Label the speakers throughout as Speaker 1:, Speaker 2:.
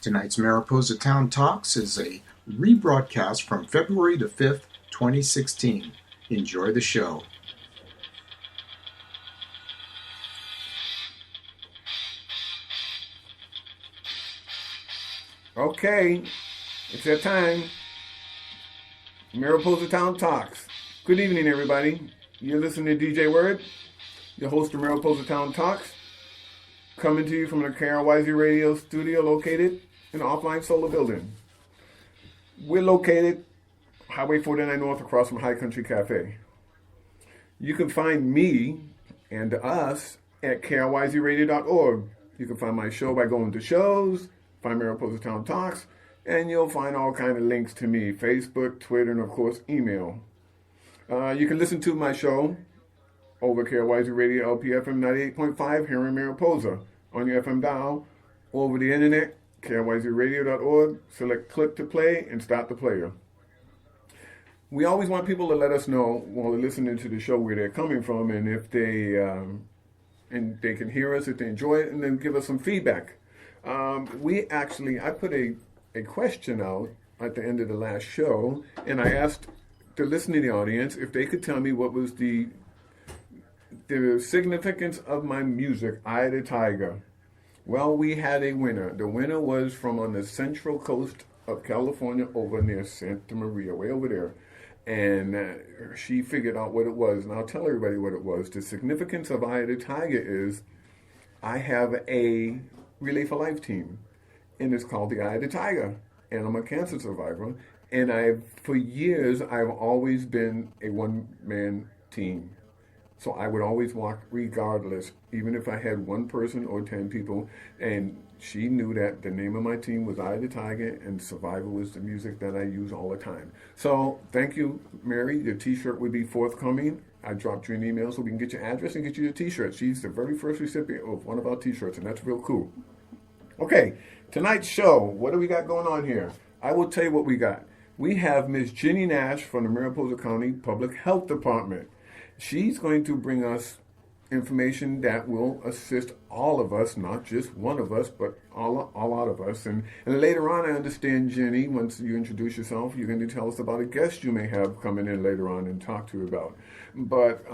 Speaker 1: Tonight's Mariposa Town Talks is a rebroadcast from February the 5th, 2016. Enjoy the show.
Speaker 2: Okay, it's that time. Mariposa Town Talks. Good evening, everybody. You're listening to DJ Word, your host of Mariposa Town Talks, coming to you from the KRYZ radio studio located in the offline solar building. We're located Highway 49 North across from High Country Cafe. You can find me and us at KRYZradio.org. You can find my show by going to shows, find Mariposa Town Talks, and you'll find all kind of links to me, Facebook, Twitter, and of course, email. You can listen to my show over KRYZ Radio LPFM 98.5 here in Mariposa on your FM dial, over the internet, KRYZradio.org, select click to play, and start the player. We always want people to let us know while they're listening to the show where they're coming from, and if they can hear us, if they enjoy it, and then give us some feedback. I put a question out at the end of the last show, and I asked the listening audience if they could tell me what was the significance of my music, Eye of the Tiger. Well, we had a winner. The winner was from on the central coast of California over near Santa Maria, way over there. And she figured out what it was, and I'll tell everybody what it was. The significance of Eye of the Tiger is I have a Relay for Life team, and it's called the Eye of the Tiger, and I'm a cancer survivor, and for years I've always been a one-man team. So I would always walk regardless, even if I had one person or 10 people, and she knew that the name of my team was Eye of the Tiger, and Survival was the music that I use all the time. So thank you, Mary. Your t-shirt will be forthcoming. I dropped you an email so we can get your address and get you your t-shirt. She's the very first recipient of one of our t-shirts, and that's real cool. Okay, tonight's show, what do we got going on here? I will tell you what we got. We have Miss Ginnie Nash from the Mariposa County Public Health Department. She's going to bring us information that will assist all of us, not just one of us, but a lot of us. And later on, I understand, Ginnie, once you introduce yourself, you're going to tell us about a guest you may have coming in later on and talk to you about. But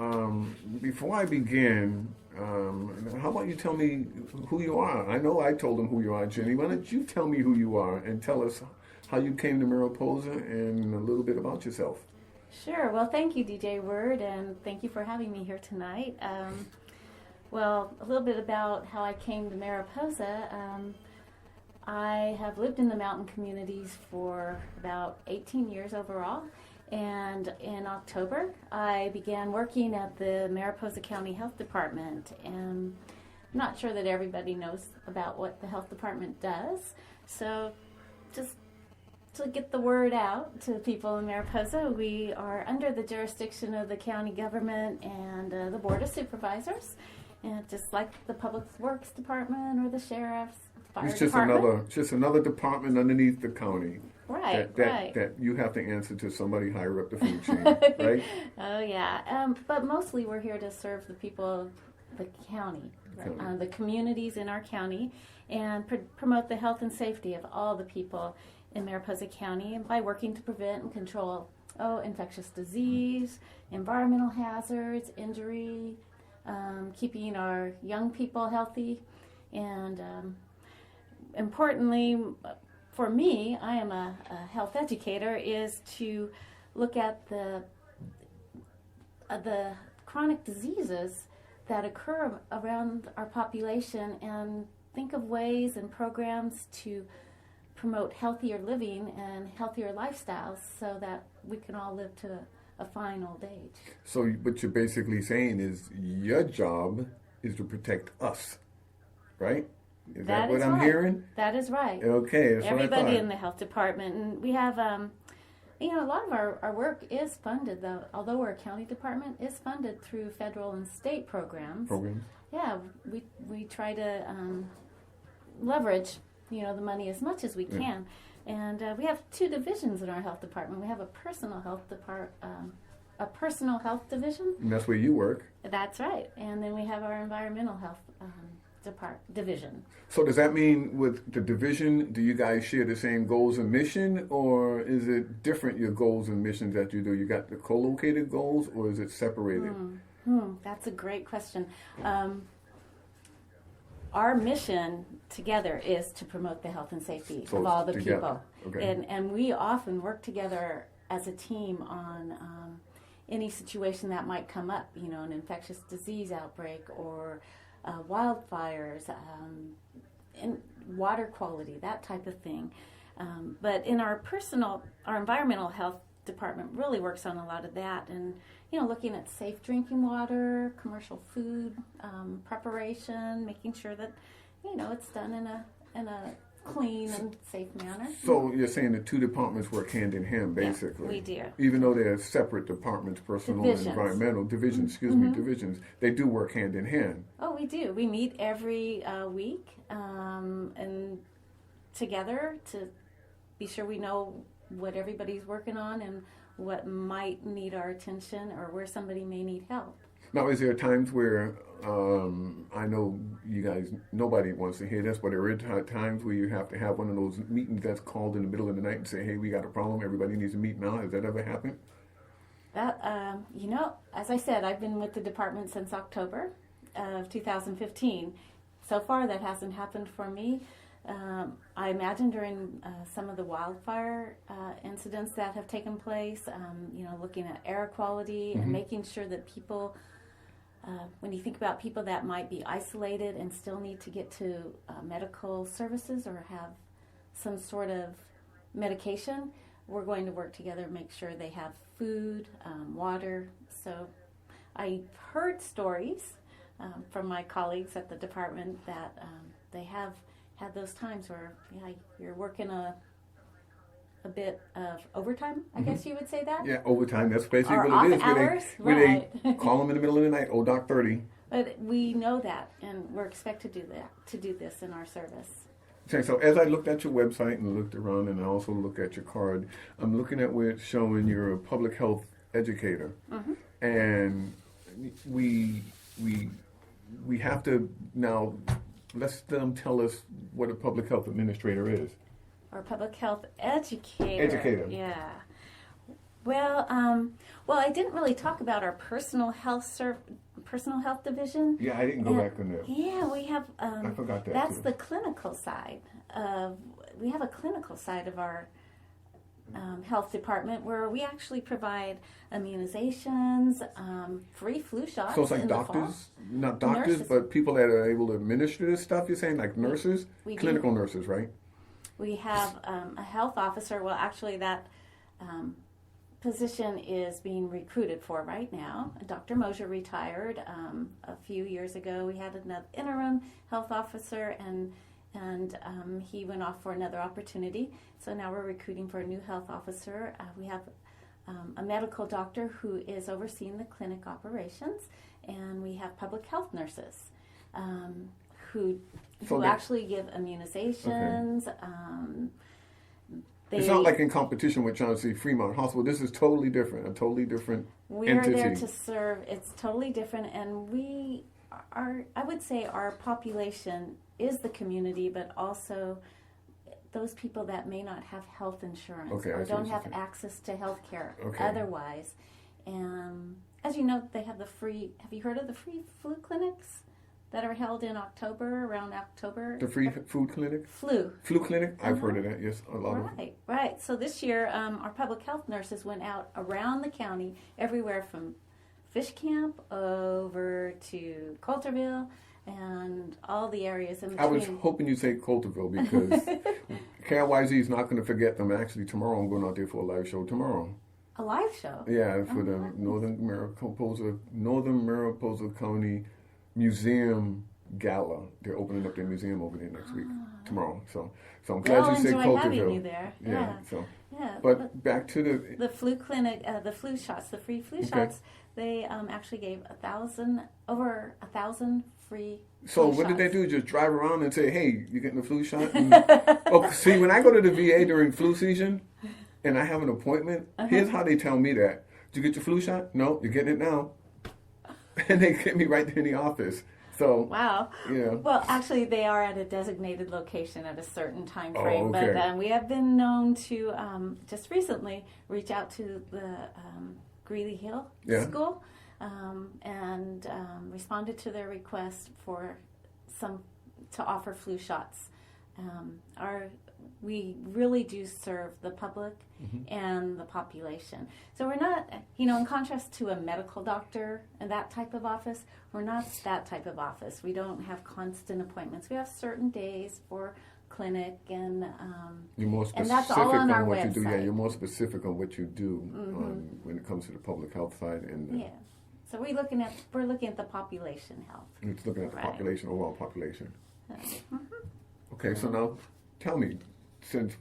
Speaker 2: before I begin, how about you tell me who you are? I know I told them who you are, Ginnie. Why don't you tell me who you are and tell us how you came to Mariposa and a little bit about yourself.
Speaker 3: Sure. Well, thank you, DJ Word, and thank you for having me here tonight. Well, a little bit about how I came to Mariposa. I have lived in the mountain communities for about 18 years overall, and in October, I began working at the Mariposa County Health Department, and I'm not sure that everybody knows about what the health department does, so just to get the word out to people in Mariposa, we are under the jurisdiction of the county government and the Board of Supervisors, and just like the Public Works Department or the Sheriff's Fire Department.
Speaker 2: It's just another department underneath the county.
Speaker 3: Right,
Speaker 2: that you have to answer to somebody higher up the food chain, right?
Speaker 3: Oh, yeah. But mostly we're here to serve the people of the county, the communities in our county, and promote the health and safety of all the people in Mariposa County, and by working to prevent and control infectious disease, environmental hazards, injury, keeping our young people healthy, and importantly, for me, I am a health educator, is to look at the chronic diseases that occur around our population and think of ways and programs to promote healthier living and healthier lifestyles so that we can all live to a fine old age.
Speaker 2: So what you're basically saying is your job is to protect us, right? Is that what I'm hearing?
Speaker 3: That is right.
Speaker 2: Okay, that's
Speaker 3: everybody
Speaker 2: what I thought.
Speaker 3: In the health department. And we have, a lot of our work is funded, though, although we're a county department, is funded through federal and state programs. Yeah, we try to leverage the money as much as we can. And we have two divisions in our health department. We have a personal health division.
Speaker 2: And that's where you work.
Speaker 3: That's right. And then we have our environmental health Division.
Speaker 2: So does that mean with the division, do you guys share the same goals and mission, or is it different, your goals and missions that you do? You got the co-located goals, or is it separated?
Speaker 3: That's a great question. Our mission together is to promote the health and safety of all the people.
Speaker 2: Okay.
Speaker 3: And we often work together as a team on any situation that might come up, an infectious disease outbreak or wildfires, and water quality, that type of thing. But in our environmental health department really works on a lot of that, and looking at safe drinking water, commercial food preparation, making sure that it's done in a clean and safe manner.
Speaker 2: So you're saying the two departments work hand in hand, basically.
Speaker 3: Yeah, we do.
Speaker 2: Even though they're separate departments, personal
Speaker 3: Divisions.
Speaker 2: and environmental divisions, divisions, they do work hand in hand.
Speaker 3: Oh, we do. We meet every week and together to be sure we know what everybody's working on and what might need our attention or where somebody may need help.
Speaker 2: Now, is there times where, I know you guys, nobody wants to hear this, but there are times where you have to have one of those meetings that's called in the middle of the night and say, hey, we got a problem, everybody needs to meet now. Has that ever happened?
Speaker 3: That, as I said, I've been with the department since October of 2015. So far, that hasn't happened for me. I imagine during some of the wildfire incidents that have taken place, looking at air quality and making sure that people, when you think about people that might be isolated and still need to get to medical services or have some sort of medication, we're going to work together to make sure they have food, water. So I heard stories from my colleagues at the department that they have had those times where you're working a bit of overtime, I guess you would say that?
Speaker 2: Yeah, overtime. That's basically
Speaker 3: or
Speaker 2: what it is.
Speaker 3: hours,
Speaker 2: where they call them in the middle of the night, Doc 30.
Speaker 3: But we know that, and we're expected to do this in our service.
Speaker 2: Okay, so as I looked at your website and looked around, and I also looked at your card, I'm looking at where it's showing you're a public health educator, and we have to now let them tell us what a public health administrator is.
Speaker 3: Or public health educator.
Speaker 2: Educator.
Speaker 3: Yeah. Well, I didn't really talk about our personal health division.
Speaker 2: Yeah, I didn't go back on that.
Speaker 3: Yeah, we have.
Speaker 2: I forgot that.
Speaker 3: That's
Speaker 2: too.
Speaker 3: the clinical side of. We have a clinical side of our health department where we actually provide immunizations, free flu shots.
Speaker 2: So it's like
Speaker 3: in
Speaker 2: doctors, not doctors,
Speaker 3: Nurses.
Speaker 2: but people that are able to administer this stuff. You're saying like nurses,
Speaker 3: we
Speaker 2: clinical
Speaker 3: do.
Speaker 2: nurses, right?
Speaker 3: We have a health officer. Well, actually, that position is being recruited for right now. Dr. Mosier retired a few years ago. We had another interim health officer, and he went off for another opportunity. So now we're recruiting for a new health officer. We have a medical doctor who is overseeing the clinic operations, and we have public health nurses who actually give immunizations.
Speaker 2: Okay. It's not like in competition with Chauncey Fremont Hospital. This is totally different, a totally different entity.
Speaker 3: We are there to serve. It's totally different, and we are, I would say our population is the community, but also those people that may not have health insurance or don't have access to health care otherwise. And as you know, they have have you heard of the free flu clinics that are held in October, around October?
Speaker 2: The free food clinic?
Speaker 3: Flu
Speaker 2: clinic? I've heard of that, yes. A lot of
Speaker 3: Right. So this year, our public health nurses went out around the county, everywhere from Fish Camp over to Coulterville and all the areas in between.
Speaker 2: I was hoping you'd say Coulterville because KRYZ is not going to forget them. Actually, tomorrow I'm going out there for a live show tomorrow.
Speaker 3: A live show?
Speaker 2: Yeah, for the Northern Mariposa County Museum Gala. They're opening up their museum over there next week, tomorrow. So I'm glad you said Coulterville.
Speaker 3: Having you there.
Speaker 2: Yeah.
Speaker 3: Yeah.
Speaker 2: But back to
Speaker 3: the flu clinic, the flu shots, the free flu shots. They actually gave over 1,000 free.
Speaker 2: So what did they do? Just drive around and say, "Hey, you getting the flu shot?" And, see, when I go to the VA during flu season, and I have an appointment, here's how they tell me that: "Did you get your flu shot? No, you're getting it now." And they get me right there in the office. So,
Speaker 3: Wow.
Speaker 2: yeah.
Speaker 3: Well, actually, they are at a designated location at a certain time frame.
Speaker 2: okay.
Speaker 3: But we have been known to just recently reach out to the Greeley Hill
Speaker 2: Yeah.
Speaker 3: School and responded to their request for to offer flu shots. We really do serve the public and the population. So we're not, in contrast to a medical doctor and that type of office, we're not that type of office. We don't have constant appointments. We have certain days for clinic and
Speaker 2: you're more specific
Speaker 3: that's all on our
Speaker 2: what you do. Yeah,
Speaker 3: website.
Speaker 2: you're more specific on what you do when it comes to the public health side. And
Speaker 3: yeah. So we're looking at the population health.
Speaker 2: it's looking at the
Speaker 3: Right.
Speaker 2: population, overall population.
Speaker 3: Mhm.
Speaker 2: Okay, so now tell me, since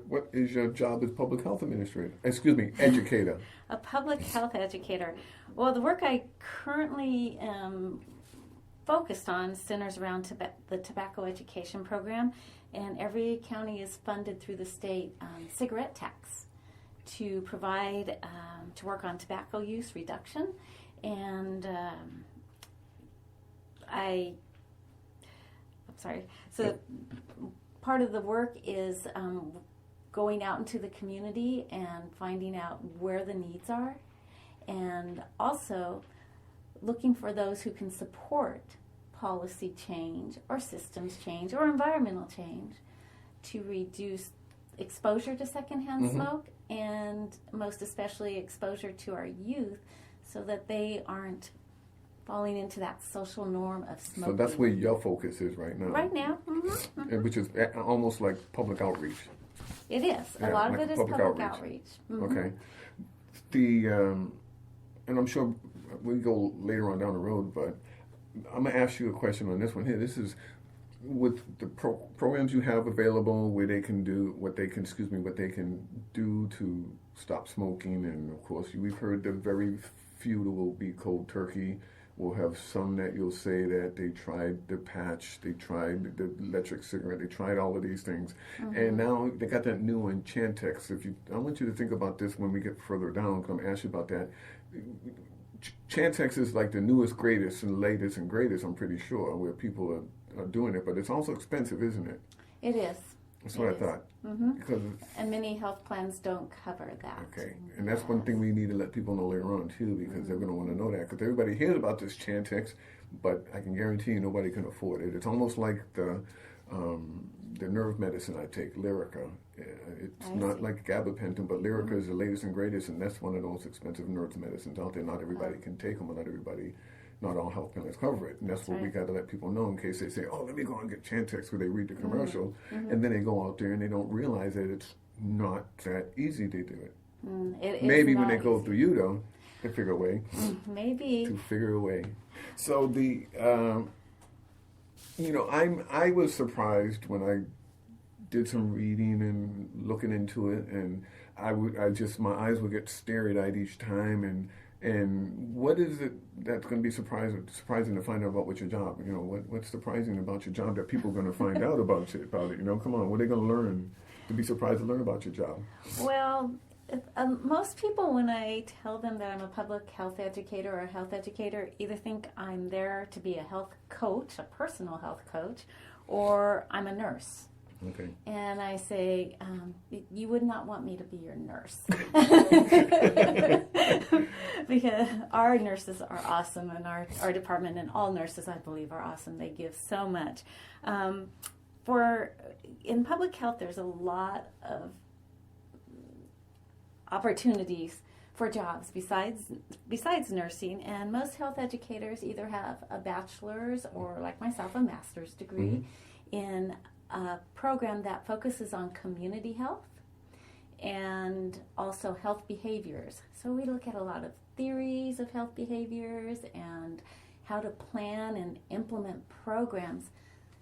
Speaker 2: what is your job as public health administrator? Excuse me, educator.
Speaker 3: A public health educator. Well, the work I currently am focused on centers around the tobacco education program, and every county is funded through the state cigarette tax to provide to work on tobacco use reduction, and I'm sorry. So part of the work is going out into the community and finding out where the needs are, and also looking for those who can support policy change or systems change or environmental change to reduce exposure to secondhand smoke, and most especially exposure to our youth, so that they aren't falling into that social norm of smoking.
Speaker 2: So that's where your focus is right now.
Speaker 3: Right now.
Speaker 2: And which is almost like public outreach.
Speaker 3: It is.
Speaker 2: Yeah,
Speaker 3: A lot of
Speaker 2: like
Speaker 3: it is
Speaker 2: public
Speaker 3: public
Speaker 2: outreach.
Speaker 3: outreach.
Speaker 2: Okay. And I'm sure we go later on down the road, but I'm gonna ask you a question on this one here. This is with the programs you have available, where they can do what they can do to stop smoking, and of course we've heard the very few that will be cold turkey. We'll have some that you'll say that they tried the patch, they tried the electric cigarette, they tried all of these things, and now they got that new one, Chantix. I want you to think about this when we get further down, because I'm going to ask you about that. Chantix is like the newest, greatest, and latest and greatest, I'm pretty sure, where people are doing it, but it's also expensive, isn't it?
Speaker 3: It is.
Speaker 2: That's what I thought. Because
Speaker 3: And many health plans don't cover that.
Speaker 2: okay, and that's one thing we need to let people know later on too, because they're going to want to know that. Because everybody hears about this Chantix, but I can guarantee you nobody can afford it. It's almost like the nerve medicine I take, Lyrica. It's not like gabapentin, but Lyrica is the latest and greatest, and that's one of the most expensive nerve medicines out there. Not everybody can take them, but not all health plans cover it. And that's what we got to let people know, in case they say, oh, let me go and get Chantix, where they read the commercial, and then they go out there and they don't realize that it's not that easy to do it.
Speaker 3: It is
Speaker 2: Maybe when
Speaker 3: not
Speaker 2: they go
Speaker 3: easy.
Speaker 2: through you, though, they figure a way
Speaker 3: Maybe.
Speaker 2: to figure a way. So I was surprised when I did some reading and looking into it, and my eyes would get starry-eyed each time, and what is it that's going to be surprising to find out about with your job? What's surprising about your job that people are going to find out about it? Come on, what are they going to learn to be surprised to learn about your job?
Speaker 3: Well, most people, when I tell them that I'm a public health educator or a health educator, either think I'm there to be a health coach, a personal health coach, or I'm a nurse.
Speaker 2: Okay.
Speaker 3: And I say, you would not want me to be your nurse. Because our nurses are awesome, and our department, and all nurses, I believe, are awesome. They give so much. In public health, there's a lot of opportunities for jobs besides nursing, and most health educators either have a bachelor's or, like myself, a master's degree in a program that focuses on community health and also health behaviors. So we look at a lot of theories of health behaviors and how to plan and implement programs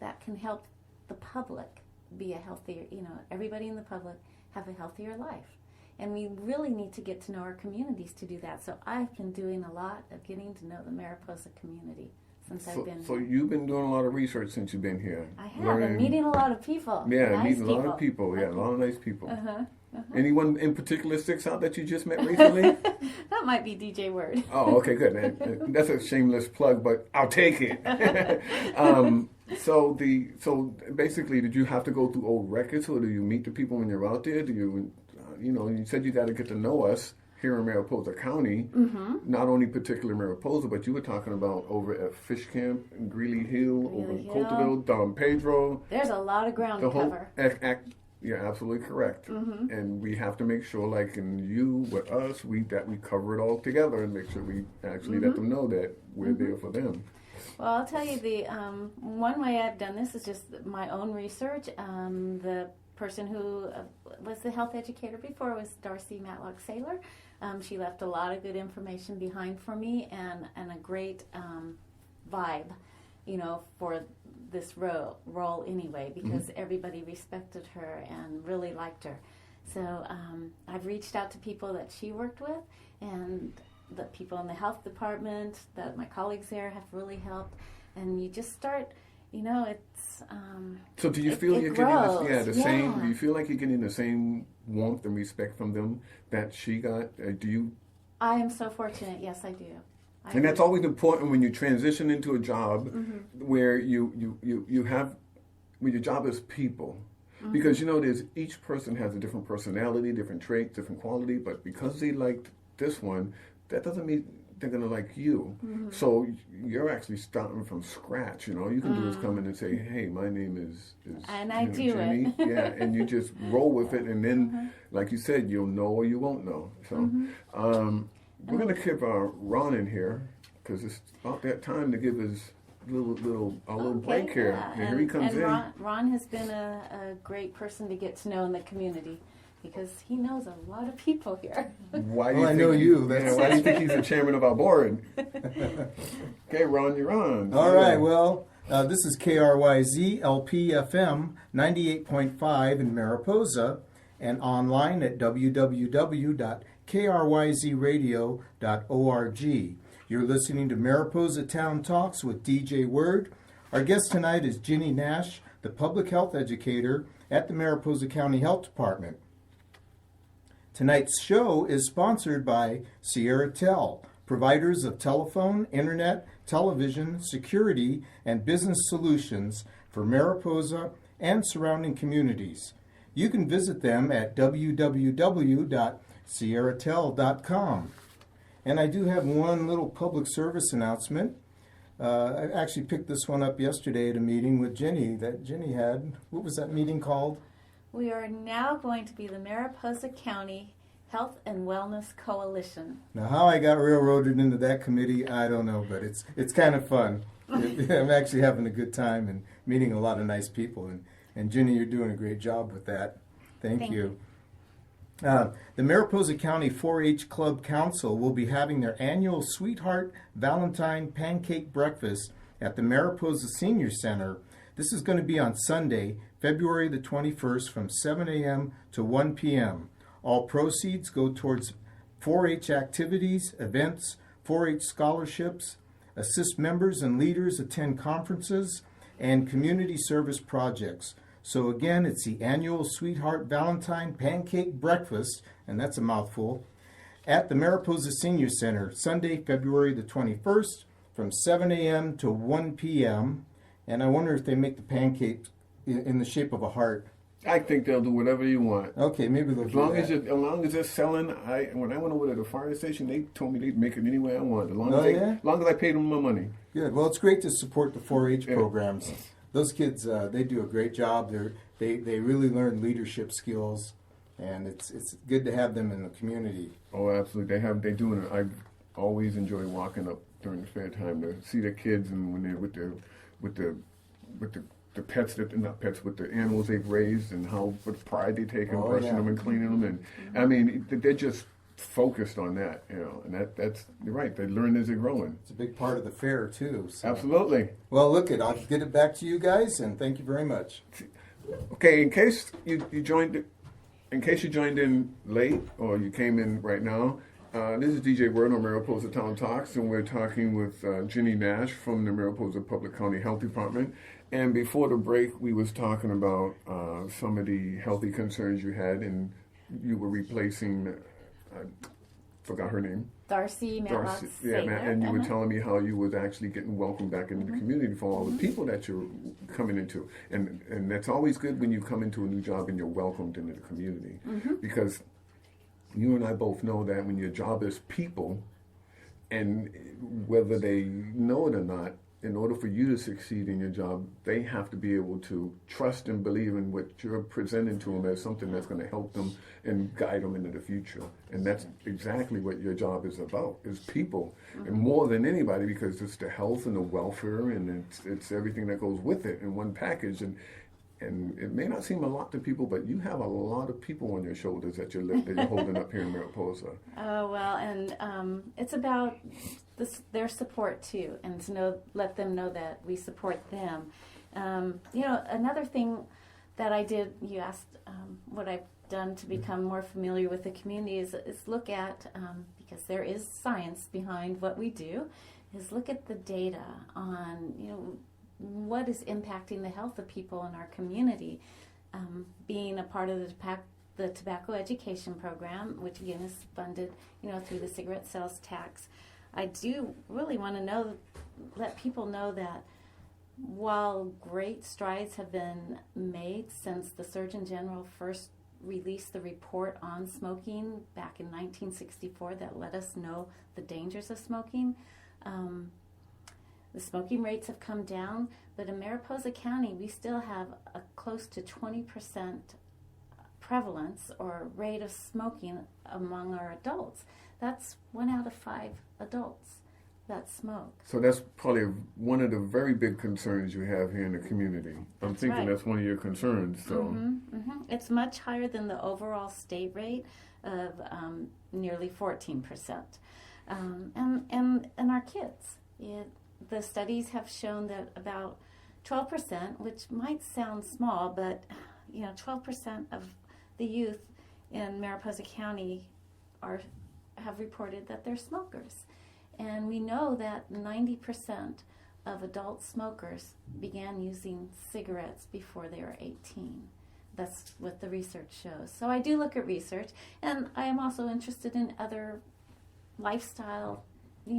Speaker 3: that can help the public be a healthier, everybody in the public have a healthier life. And we really need to get to know our communities to do that. So I've been doing a lot of getting to know the Mariposa community since I've been
Speaker 2: So
Speaker 3: here.
Speaker 2: you've been doing a lot of research since you've been here.
Speaker 3: I have. Been meeting a lot of people.
Speaker 2: Yeah,
Speaker 3: nice
Speaker 2: meeting a lot of people. Yeah, a lot of nice people.
Speaker 3: Uh-huh.
Speaker 2: Anyone in particular sticks out that you just met recently?
Speaker 3: That might be DJ Word.
Speaker 2: Oh, okay, good. That's a shameless plug, but I'll take it. So basically, did you have to go through old records, or do you meet the people when you're out there? Do you, you said you got to get to know us here in Mariposa County, not only particular Mariposa, but you were talking about over at Fish Camp, Greeley Hill, over in Coulterville, Don Pedro.
Speaker 3: There's a lot of ground to cover.
Speaker 2: You're absolutely correct. And we have to make sure, like in you, with us, that we cover it all together and make sure we actually let them know that we're there for them.
Speaker 3: Well, I'll tell you, the one way I've done this is just my own research. The person who was the health educator before was Darcy Matlock Saylor. She left a lot of good information behind for me and a great vibe, for this role anyway, because everybody respected her and really liked her. So I've reached out to people that she worked with, and the people in the health department, that my colleagues there have really helped. And you just start, it's
Speaker 2: so do you feel you're
Speaker 3: grows.
Speaker 2: Getting the same? Do you feel like you're getting the same warmth and respect from them that she got? Do you?
Speaker 3: I am so fortunate. Yes, I do.
Speaker 2: And that's always important when you transition into a job where you have, where your job is people. Because there's each person has a different personality, different traits, different quality, but because they liked this one, that doesn't mean they're gonna like you. So you're actually starting from scratch. You can do is come in and say, "Hey, my name is
Speaker 3: and I do
Speaker 2: Ginnie."
Speaker 3: it.
Speaker 2: Yeah, and you just roll with it, and then, like you said, you'll know or you won't know. So we're gonna keep Ron in here because it's about that time to give his little break here.
Speaker 3: Yeah.
Speaker 2: And here he comes in.
Speaker 3: Ron has been a great person to get to know in the community, because he knows a lot of people here.
Speaker 2: Why do you
Speaker 1: I
Speaker 2: think
Speaker 1: know you.
Speaker 2: Why do you think he's the chairman of our board? Okay, Ron, you're on.
Speaker 1: All right, well, this is KRYZ LPFM 98.5 in Mariposa, and online at www.kryzradio.org. You're listening to Mariposa Town Talks with DJ Word. Our guest tonight is Ginnie Nash, the public health educator at the Mariposa County Health Department. Tonight's show is sponsored by Sierra Tel, providers of telephone, internet, television, security, and business solutions for Mariposa and surrounding communities. You can visit them at www.sierratel.com. And I do have one little public service announcement. I actually picked this one up yesterday at a meeting with Ginnie that Ginnie had. What was that meeting called?
Speaker 3: We are now going to be the Mariposa County Health and Wellness Coalition.
Speaker 1: Now, how I got railroaded into that committee, I don't know, but it's kind of fun. I'm actually having a good time and meeting a lot of nice people. And Ginnie, you're doing a great job with that. Thank you. The Mariposa County 4-H Club Council will be having their annual Sweetheart Valentine Pancake Breakfast at the Mariposa Senior Center. This is going to be on Sunday, February the 21st from 7 a.m. to 1 p.m. All proceeds go towards 4-H activities, events, 4-H scholarships, assist members and leaders attend conferences, and community service projects. So again, it's the annual Sweetheart Valentine Pancake Breakfast, and that's a mouthful, at the Mariposa Senior Center, Sunday, February the 21st, from 7 a.m. to 1 p.m. And I wonder if they make the pancakes in the shape of a heart.
Speaker 2: I think they'll do whatever you want.
Speaker 1: Okay, maybe they'll
Speaker 2: As
Speaker 1: do
Speaker 2: long
Speaker 1: that.
Speaker 2: as they're selling, when I went over to the fire station, they told me they'd make it any way I wanted. As long as I paid them my money.
Speaker 1: Good. Well, it's great to support the 4-H programs. Those kids, they do a great job. They really learn leadership skills, and it's good to have them in the community.
Speaker 2: Oh, absolutely. They doing it. I always enjoy walking up during the fair time to see the kids, and when they're with the pets that not pets, with the animals they've raised, and how much pride they take in brushing them and cleaning them, and I mean they're just focused on that, and that's you're right. They learn as they're growing.
Speaker 1: It's a big part of the fair too. So.
Speaker 2: Absolutely.
Speaker 1: Well, I'll get it back to you guys, and thank you very much.
Speaker 2: Okay, in case you joined in late or you came in right now, This is DJ Word on Mariposa Town Talks, and we're talking with Ginnie Nash from the Mariposa County Health Department. And before the break, we was talking about some of the healthy concerns you had, and you were replacing, forgot her name.
Speaker 3: Darcy,
Speaker 2: Darcy, and you were telling me how you was actually getting welcomed back into the community for all the people that you're coming into, and that's always good when you come into a new job and you're welcomed into the community, because you and I both know that when your job is people, and whether they know it or not, in order for you to succeed in your job, they have to be able to trust and believe in what you're presenting to them as something that's going to help them and guide them into the future. And that's exactly what your job is about, is people. And more than anybody, because it's the health and the welfare, and it's everything that goes with it in one package. And it may not seem a lot to people, but you have a lot of people on your shoulders that you're holding up here in Mariposa.
Speaker 3: Oh, well, and it's about their support too, and to let them know that we support them. Another thing that I did, you asked what I've done to become more familiar with the community, is look at, because there is science behind what we do, is look at the data on, what is impacting the health of people in our community. Being a part of the tobacco education program, which again is funded, through the cigarette sales tax, I do really want to let people know that while great strides have been made since the Surgeon General first released the report on smoking back in 1964 that let us know the dangers of smoking, the smoking rates have come down, but in Mariposa County, we still have a close to 20% prevalence or rate of smoking among our adults. That's 1 out of 5 adults that smoke.
Speaker 2: So that's probably one of the very big concerns you have here in the community. I'm thinking that's one of your concerns. So
Speaker 3: It's much higher than the overall state rate of nearly 14%. And our kids. The studies have shown that about 12%, which might sound small, but 12% of the youth in Mariposa County have reported that they're smokers. And we know that 90% of adult smokers began using cigarettes before they were 18. That's what the research shows. So I do look at research, and I am also interested in other lifestyle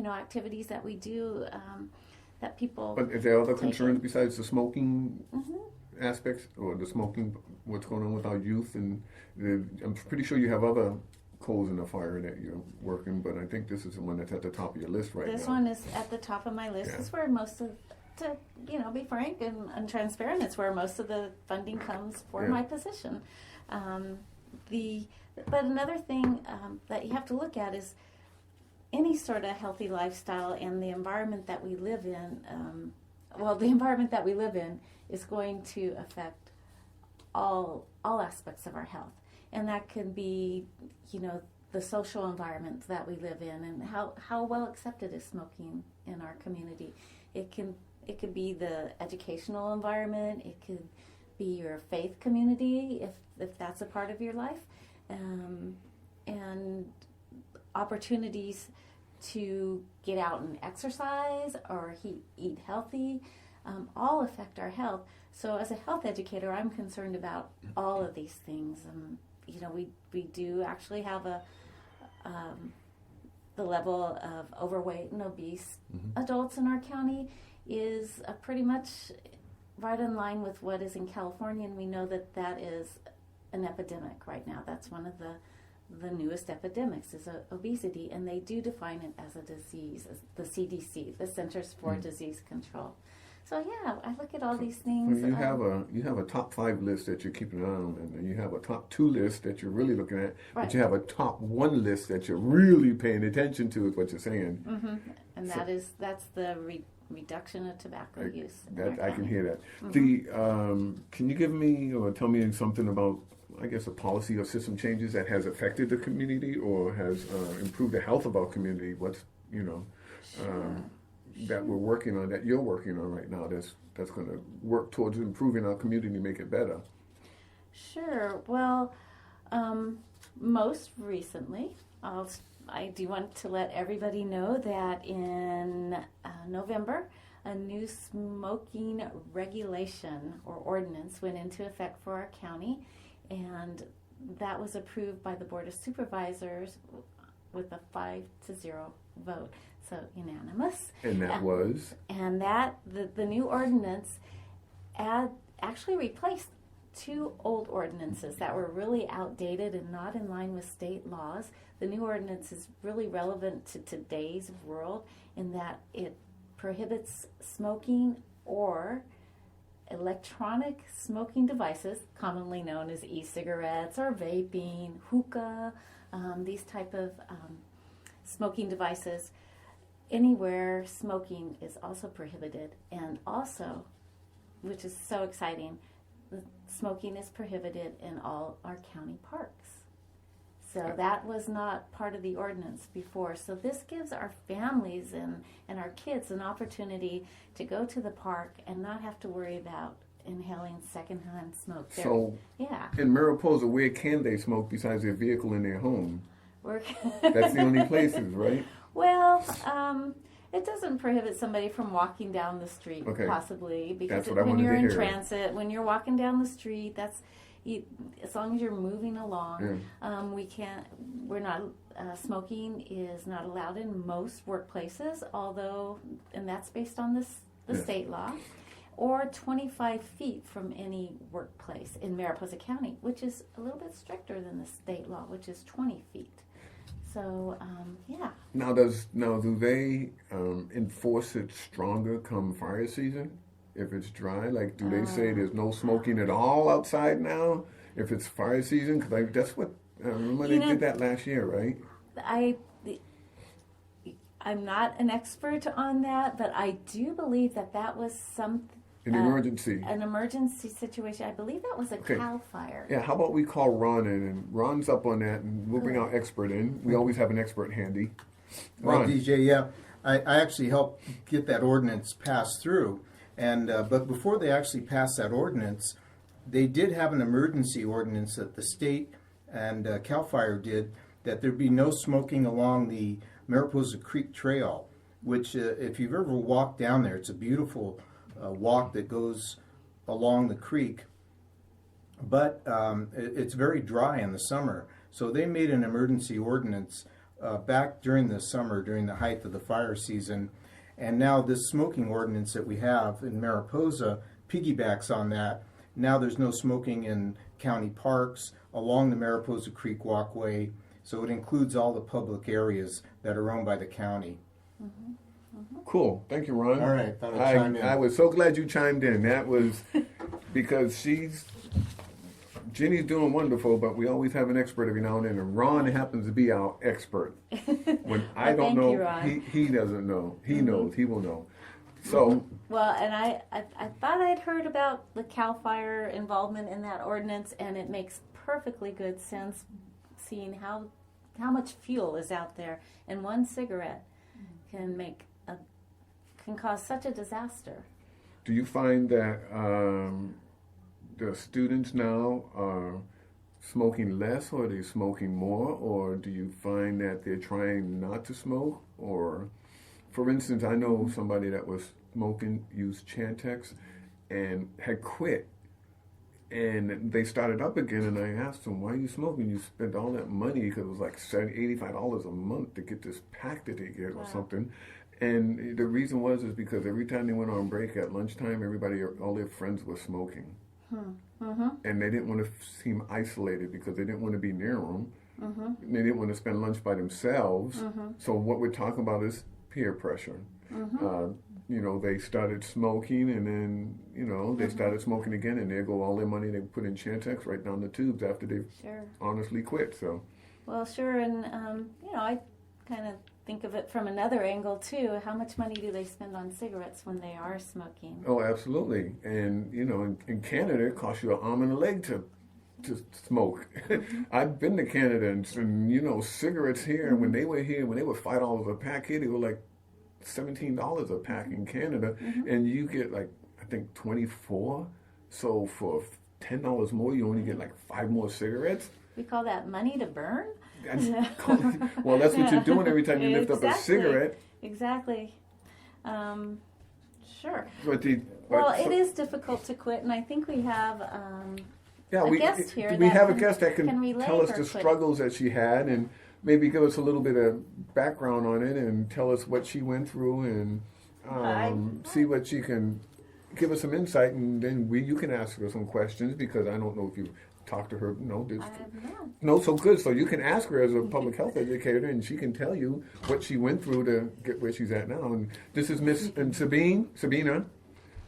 Speaker 3: activities that we do, that people.
Speaker 2: But is there other concerns besides the smoking aspects, or the smoking, what's going on with our youth? And I'm pretty sure you have other coals in the fire that you're working, but I think this is the one that's at the top of your list right now.
Speaker 3: This one is at the top of my list.
Speaker 2: Yeah.
Speaker 3: It's where most of, to be frank and transparent, it's where most of the funding comes for my position. But another thing that you have to look at is any sort of healthy lifestyle and the environment that we live in. The environment that we live in is going to affect all aspects of our health, and that could be, the social environment that we live in, and how well accepted is smoking in our community. It could be the educational environment. It could be your faith community, if that's a part of your life, and opportunities to get out and exercise or eat healthy, all affect our health. So as a health educator, I'm concerned about all of these things. We do actually have the level of overweight and obese adults in our county is pretty much right in line with what is in California, and we know that is an epidemic right now. That's one of the newest epidemics is obesity, and they do define it as a disease, as the CDC, the Centers for Disease Control. So yeah, I look at all these things.
Speaker 2: So you have a top 5 list that you're keeping an eye on, and then you have a top 2 list that you're really looking at, but you have a top 1 list that you're really paying attention to, is what you're saying.
Speaker 3: And that's the reduction of tobacco use.
Speaker 2: I can hear that. Can you give me or tell me something about, I guess, a policy or system changes that has affected the community or has improved the health of our community? What's that we're working on, that you're working on right now, that's going to work towards improving our community, make it better? Sure.
Speaker 3: Well, most recently, I'll I do want to let everybody know that in November, a new smoking regulation or ordinance went into effect for our county, and that was approved by the Board of Supervisors with a 5-0 vote, so unanimous.
Speaker 2: And that was?
Speaker 3: And that the new ordinance actually replaced 2 old ordinances that were really outdated and not in line with state laws. The new ordinance is really relevant to today's world in that it prohibits smoking or electronic smoking devices, commonly known as e-cigarettes or vaping, hookah, these type of smoking devices. Anywhere smoking is also prohibited, and also, which is so exciting, smoking is prohibited in all our county parks. So that was not part of the ordinance before. So this gives our families and our kids an opportunity to go to the park and not have to worry about inhaling secondhand smoke.
Speaker 2: So,
Speaker 3: yeah.
Speaker 2: In Mariposa, where can they smoke besides their vehicle in their home?
Speaker 3: That's
Speaker 2: the only places, right?
Speaker 3: Well, it doesn't prohibit somebody from walking down the street, possibly, because when you're in transit, when you're walking down the street, as long as you're moving along, smoking is not allowed in most workplaces, and that's based on the state law, or 25 feet from any workplace in Mariposa County, which is a little bit stricter than the state law, which is 20 feet. So, yeah.
Speaker 2: Now, do they enforce it stronger come fire season? If it's dry, like, do they say there's no smoking at all outside now? If it's fire season, because that's what remember they did that last year, right?
Speaker 3: I'm not an expert on that, but I do believe that was
Speaker 2: an emergency.
Speaker 3: An emergency situation. I believe that was a CAL fire.
Speaker 2: Yeah, how about we call Ron in, and Ron's up on that, and we'll bring our expert in. We always have an expert handy. Ron.
Speaker 1: Well, DJ, yeah, I actually helped get that ordinance passed through, and but before they actually passed that ordinance, they did have an emergency ordinance that the state and CAL FIRE did, that there be no smoking along the Mariposa Creek Trail, which if you've ever walked down there, it's a beautiful walk that goes along the creek, but it's very dry in the summer. So they made an emergency ordinance back during the summer, during the height of the fire season, and now this smoking ordinance that we have in Mariposa piggybacks on that. Now there's no smoking in county parks, along the Mariposa Creek walkway, so it includes all the public areas that are owned by the county.
Speaker 3: Mm-hmm. Mm-hmm.
Speaker 2: Cool. Thank you, Ron.
Speaker 1: All right. Thought I'd chime in.
Speaker 2: I was so glad you chimed in. That was because Ginny's doing wonderful, but we always have an expert every now and then, and Ron happens to be our expert. When I don't know, he doesn't know. He knows. He will know. So.
Speaker 3: Well, and I thought I'd heard about the CAL FIRE involvement in that ordinance, and it makes perfectly good sense, seeing how much fuel is out there, and one cigarette can cause such a disaster.
Speaker 2: Do you find that the students now are smoking less, or are they smoking more, or do you find that they're trying not to smoke? Or, for instance, I know somebody that was smoking, used Chantix, and had quit. And they started up again, and I asked them, why are you smoking? You spent all that money, because it was like $85 a month to get this pack that they get or something. And the reason is because every time they went on break at lunchtime, all their friends were smoking. Mm-hmm. And they didn't want to seem isolated because they didn't want to be near them. Mm-hmm. They didn't want to spend lunch by themselves. Mm-hmm. So what we're talking about is peer pressure. Mm-hmm. They started smoking, and then, they started smoking again, and there go all their money they put in Chantix right down the tubes after they honestly quit. So. Well,
Speaker 3: sure, and, I kind of think of it from another angle, too. How much money do they spend on cigarettes when they are smoking?
Speaker 2: Oh, absolutely. And, in Canada, it costs you an arm and a leg to smoke. Mm-hmm. I've been to Canada, and cigarettes here, mm-hmm. when they were $5 a pack here, they were like $17 a pack in Canada, mm-hmm. and you get I think 24. So for $10 more, you only get like 5 more cigarettes.
Speaker 3: We call that money to burn.
Speaker 2: Well, that's what you're doing every time you lift up a cigarette.
Speaker 3: Exactly. Sure. It is difficult to quit, and I think we have a guest here.
Speaker 2: We have a guest that can
Speaker 3: relay
Speaker 2: tell us
Speaker 3: her
Speaker 2: the
Speaker 3: quit.
Speaker 2: struggles that she had, and maybe give us a little bit of background on it, and tell us what she went through, and see what she can give us some insight, and then you can ask her some questions, because I don't know if you talked to her. No,
Speaker 3: I have not.
Speaker 2: no, so good. So you can ask her as a public health educator, and she can tell you what she went through to get where she's at now. And this is Miss Sabina.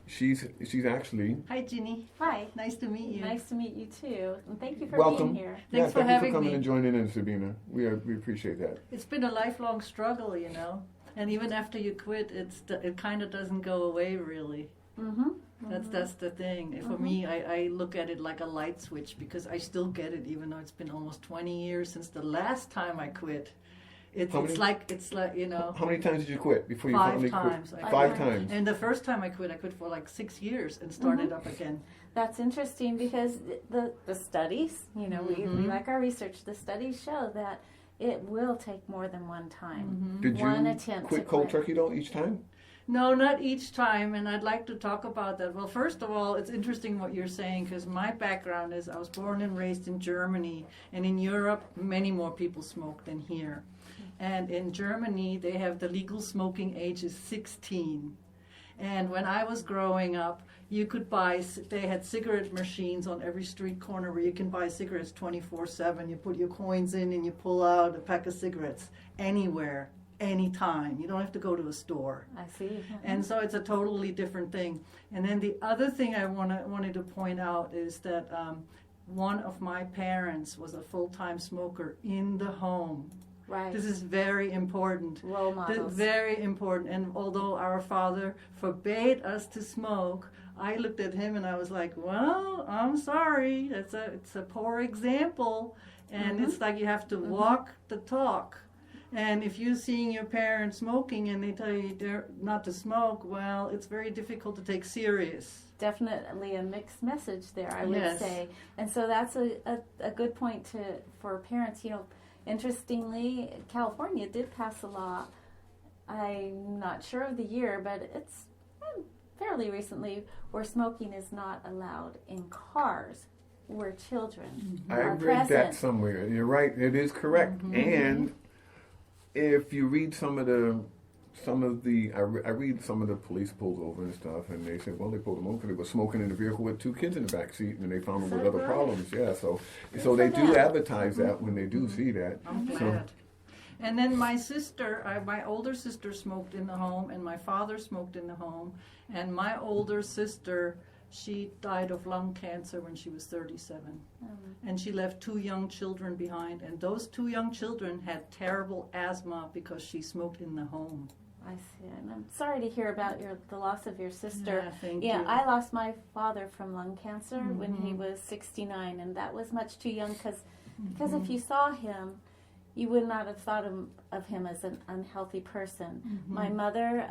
Speaker 2: She's actually.
Speaker 4: Hi, Ginny.
Speaker 3: Hi.
Speaker 4: Nice to meet you.
Speaker 3: Nice to meet you too, and thank you for
Speaker 2: Welcome.
Speaker 3: being here.
Speaker 4: Thanks for
Speaker 2: thank you
Speaker 4: having
Speaker 2: for coming
Speaker 4: me.
Speaker 2: and joining in, Sabina. We appreciate that.
Speaker 4: It's been a lifelong struggle, you know. And even after you quit, it kind of doesn't go away, really.
Speaker 3: Mm-hmm.
Speaker 4: That's the thing. For me, I look at it like a light switch, because I still get it, even though it's been almost 20 years since the last time I quit. It's like you know.
Speaker 2: How many times did you quit before you
Speaker 4: 5
Speaker 2: finally
Speaker 4: times.
Speaker 2: quit?
Speaker 4: I
Speaker 2: 5
Speaker 4: quit.
Speaker 2: times.
Speaker 4: And the first time I quit for like 6 years and started up again.
Speaker 3: That's interesting, because the studies, you know, we like our research. The studies show that it will take more than one time.
Speaker 2: Did
Speaker 3: One
Speaker 2: you
Speaker 3: attempt
Speaker 2: quit
Speaker 3: to
Speaker 2: cold
Speaker 3: quit.
Speaker 2: turkey though each time?
Speaker 4: No, not each time, and I'd like to talk about that. Well, first of all, it's interesting what you're saying, because my background is I was born and raised in Germany, and in Europe, many more people smoke than here. And in Germany, they have the legal smoking age is 16. And when I was growing up, you could they had cigarette machines on every street corner where you can buy cigarettes 24/7. You put your coins in and you pull out a pack of cigarettes anywhere, anytime. You don't have to go to a store.
Speaker 3: I see.
Speaker 4: And so it's a totally different thing. And then the other thing I wanted to point out is that one of my parents was a full-time smoker in the home.
Speaker 3: Right.
Speaker 4: This is very important.
Speaker 3: Role models.
Speaker 4: Very important. And although our father forbade us to smoke, I looked at him and I was like, well, I'm sorry. It's a poor example. And it's like you have to walk the talk. And if you're seeing your parents smoking and they tell you they're not to smoke, well, it's very difficult to take serious.
Speaker 3: Definitely a mixed message there, I would
Speaker 4: Yes.
Speaker 3: say. And so that's a good point for parents. You know, interestingly, California did pass a law. I'm not sure of the year, but it's fairly recently, where smoking is not allowed in cars where children
Speaker 2: I
Speaker 3: are
Speaker 2: read
Speaker 3: present.
Speaker 2: that somewhere. You're right. It is correct. And if you read some of the, I read some of the police pulled over and stuff, and they said, well, they pulled them over because they were smoking in the vehicle with 2 kids in the back seat, and they found them with
Speaker 3: So
Speaker 2: other
Speaker 3: good.
Speaker 2: problems. Yeah, so
Speaker 3: for
Speaker 2: they do
Speaker 3: them.
Speaker 2: advertise that when they do see that.
Speaker 4: I'm
Speaker 2: So
Speaker 4: glad. And then my sister, my older sister smoked in the home, and my father smoked in the home. And my older sister, she died of lung cancer when she was 37. And she left 2 young children behind. And those 2 young children had terrible asthma because she smoked in the home.
Speaker 3: I see. And I'm sorry to hear about the loss of your sister.
Speaker 4: Yeah, thank
Speaker 3: Yeah,
Speaker 4: you.
Speaker 3: I lost my father from lung cancer when he was 69, and that was much too young because if you saw him, you would not have thought of him as an unhealthy person. My mother,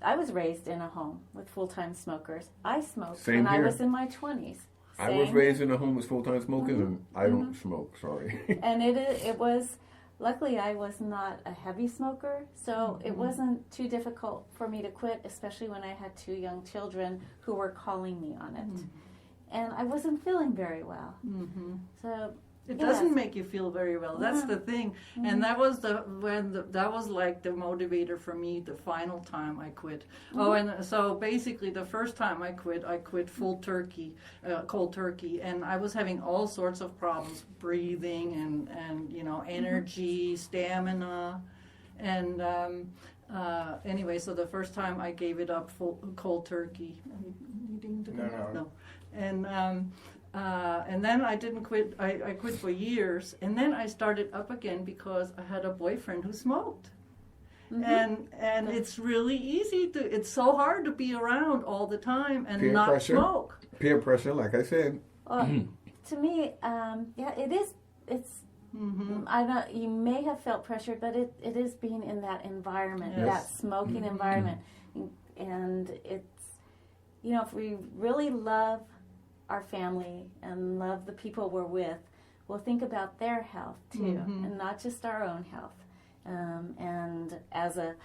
Speaker 3: I was raised in a home with full-time smokers. I smoked
Speaker 2: Same
Speaker 3: when I
Speaker 2: here.
Speaker 3: was in my 20s.
Speaker 2: I was
Speaker 3: Same.
Speaker 2: raised in a home with full-time smokers, and I don't smoke. Sorry.
Speaker 3: And it was, luckily I was not a heavy smoker, so it wasn't too difficult for me to quit, especially when I had 2 young children who were calling me on it. And I wasn't feeling very well. So
Speaker 4: It
Speaker 3: yes.
Speaker 4: doesn't make you feel very well. That's the thing. And that was that was like the motivator for me the final time I quit. Oh, and so basically the first time I quit full turkey, cold turkey, and I was having all sorts of problems, breathing and you know, energy, stamina, and anyway, so the first time I gave it up full cold turkey. No. And then I didn't quit. I quit for years, and then I started up again because I had a boyfriend who smoked, and it's really easy to. It's so hard to be around all the time and
Speaker 2: Peer
Speaker 4: not
Speaker 2: pressure.
Speaker 4: smoke.
Speaker 2: Peer pressure, like I said.
Speaker 3: to me, yeah, it is. It's. I don't. You may have felt pressured, but it is being in that environment,
Speaker 4: Yes.
Speaker 3: that smoking environment, and if we really love our family and love the people we're with, we'll think about their health too, and not just our own health. And as a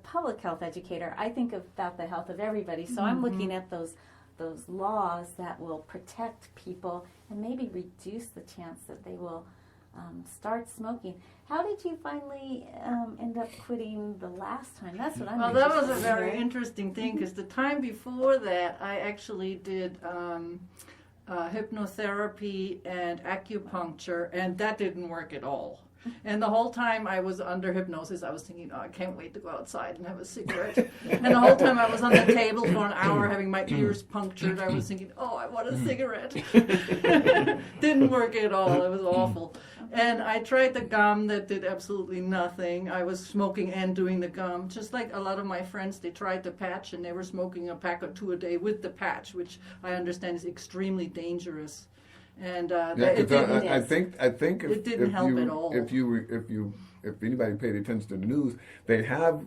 Speaker 3: public health educator, I think about the health of everybody. So I'm looking at those laws that will protect people and maybe reduce the chance that they will start smoking. How did you finally end up quitting the last time? That's what I'm
Speaker 4: Well, that was a
Speaker 3: interested in
Speaker 4: very
Speaker 3: hearing.
Speaker 4: interesting thing, because the time before that, I actually did hypnotherapy and acupuncture, and that didn't work at all. And the whole time I was under hypnosis, I was thinking, I can't wait to go outside and have a cigarette. And the whole time I was on the table for an hour having my ears punctured, I was thinking, I want a cigarette. Didn't work at all. It was awful. And I tried the gum. That did absolutely nothing. I was smoking and doing the gum. Just like a lot of my friends, they tried the patch, and they were smoking a pack or two a day with the patch, which I understand is extremely dangerous. And it didn't.
Speaker 2: I think
Speaker 4: It didn't help at all.
Speaker 2: If anybody paid attention to the news, they have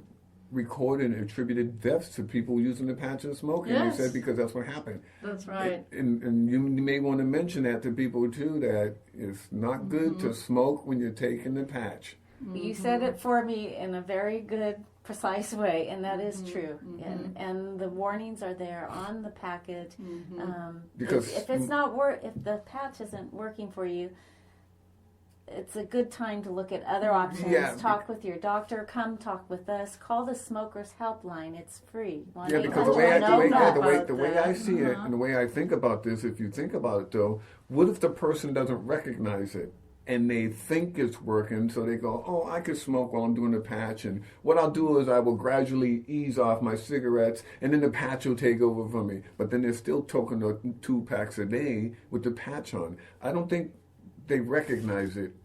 Speaker 2: recorded and attributed deaths to people using the patch and smoking.
Speaker 4: Yes.
Speaker 2: They said because that's what happened.
Speaker 4: That's right.
Speaker 2: And you may want to mention that to people too, that it's not good to smoke when you're taking the patch.
Speaker 3: You said it for me in a very good, precise way, and that is true. And the warnings are there on the package.
Speaker 2: Because
Speaker 3: if it's if the patch isn't working for you, it's a good time to look at other options.
Speaker 2: Yeah.
Speaker 3: Talk with your doctor. Come talk with us. Call the Smokers Helpline. It's free.
Speaker 2: Yeah, because the way I see it and the way I think about this, if you think about it though, what if the person doesn't recognize it and they think it's working, so they go, I could smoke while I'm doing the patch, and what I'll do is I will gradually ease off my cigarettes, and then the patch will take over for me. But then they're still toking the 2 packs a day with the patch on. I don't think they recognize it,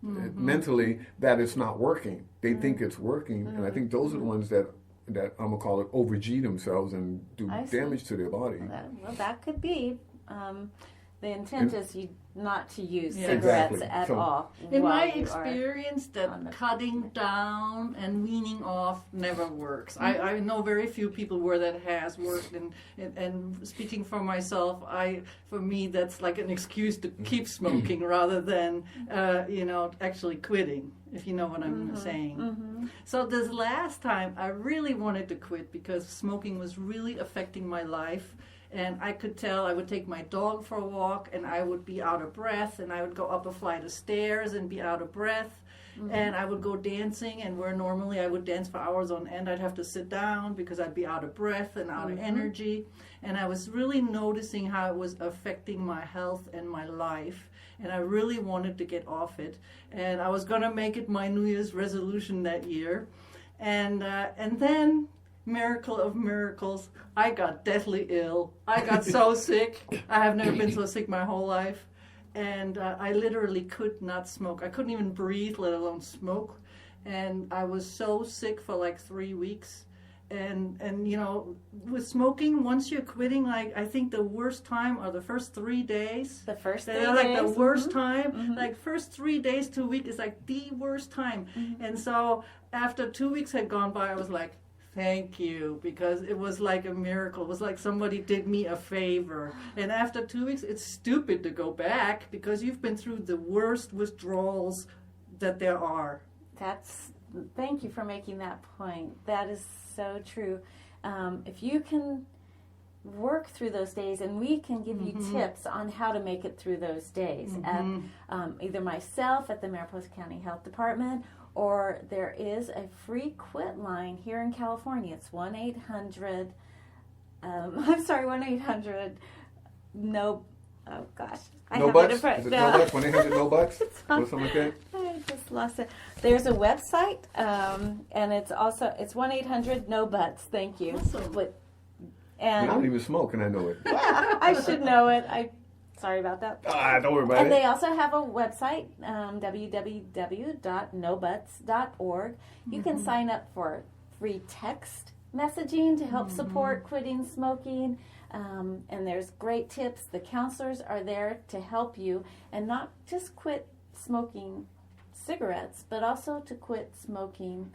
Speaker 2: mentally, that it's not working. They think it's working, and I think those are the ones that I'm gonna call it overg themselves and do damage to their body.
Speaker 3: Well, that could be. The intent is not to use
Speaker 4: Yeah.
Speaker 3: cigarettes
Speaker 2: Exactly.
Speaker 3: at
Speaker 2: So-
Speaker 3: all.
Speaker 4: In
Speaker 3: while
Speaker 4: my
Speaker 3: you are
Speaker 4: experience,
Speaker 3: on
Speaker 4: that
Speaker 3: the
Speaker 4: cutting down and weaning off never works. I know very few people where that has worked, and speaking for myself, for me that's like an excuse to keep smoking rather than actually quitting, if you know what I'm saying. So this last time I really wanted to quit because smoking was really affecting my life. And I could tell. I would take my dog for a walk, and I would be out of breath, and I would go up a flight of stairs and be out of breath, and I would go dancing, and where normally I would dance for hours on end, I'd have to sit down because I'd be out of breath and out of energy, and I was really noticing how it was affecting my health and my life, and I really wanted to get off it, and I was going to make it my New Year's resolution that year, and then, miracle of miracles, I got deathly ill. I got so sick. I have never been so sick my whole life. And I literally could not smoke. I couldn't even breathe, let alone smoke. And I was so sick for like 3 weeks. And with smoking, once you're quitting, I think the worst time are the first 3 days.
Speaker 3: The first 3
Speaker 4: They're
Speaker 3: days.
Speaker 4: like the worst time. Like first 3 days to a week is like the worst time. And so after 2 weeks had gone by, I was like, thank you, because it was like a miracle. It was like somebody did me a favor. And after 2 weeks, it's stupid to go back because you've been through the worst withdrawals that there are.
Speaker 3: Thank you for making that point. That is so true. If you can work through those days, and we can give you tips on how to make it through those days at either myself at the Mariposa County Health Department, or there is a free quit line here in California. It's 1-800, 1-800, no, oh gosh.
Speaker 2: No buts? Is it no buts? 1-800 no buts? Or something like that?
Speaker 3: I just lost it. There's a website, and it's 1-800 no buts. Thank you.
Speaker 4: Awesome.
Speaker 2: I don't even smoke, and I know it.
Speaker 3: Yeah, I should know it. Sorry about that.
Speaker 2: Don't worry about
Speaker 3: And
Speaker 2: it.
Speaker 3: they also have a website, www.nobuts.org. You can sign up for free text messaging to help support quitting smoking. And there's great tips. The counselors are there to help you, and not just quit smoking cigarettes, but also to quit smoking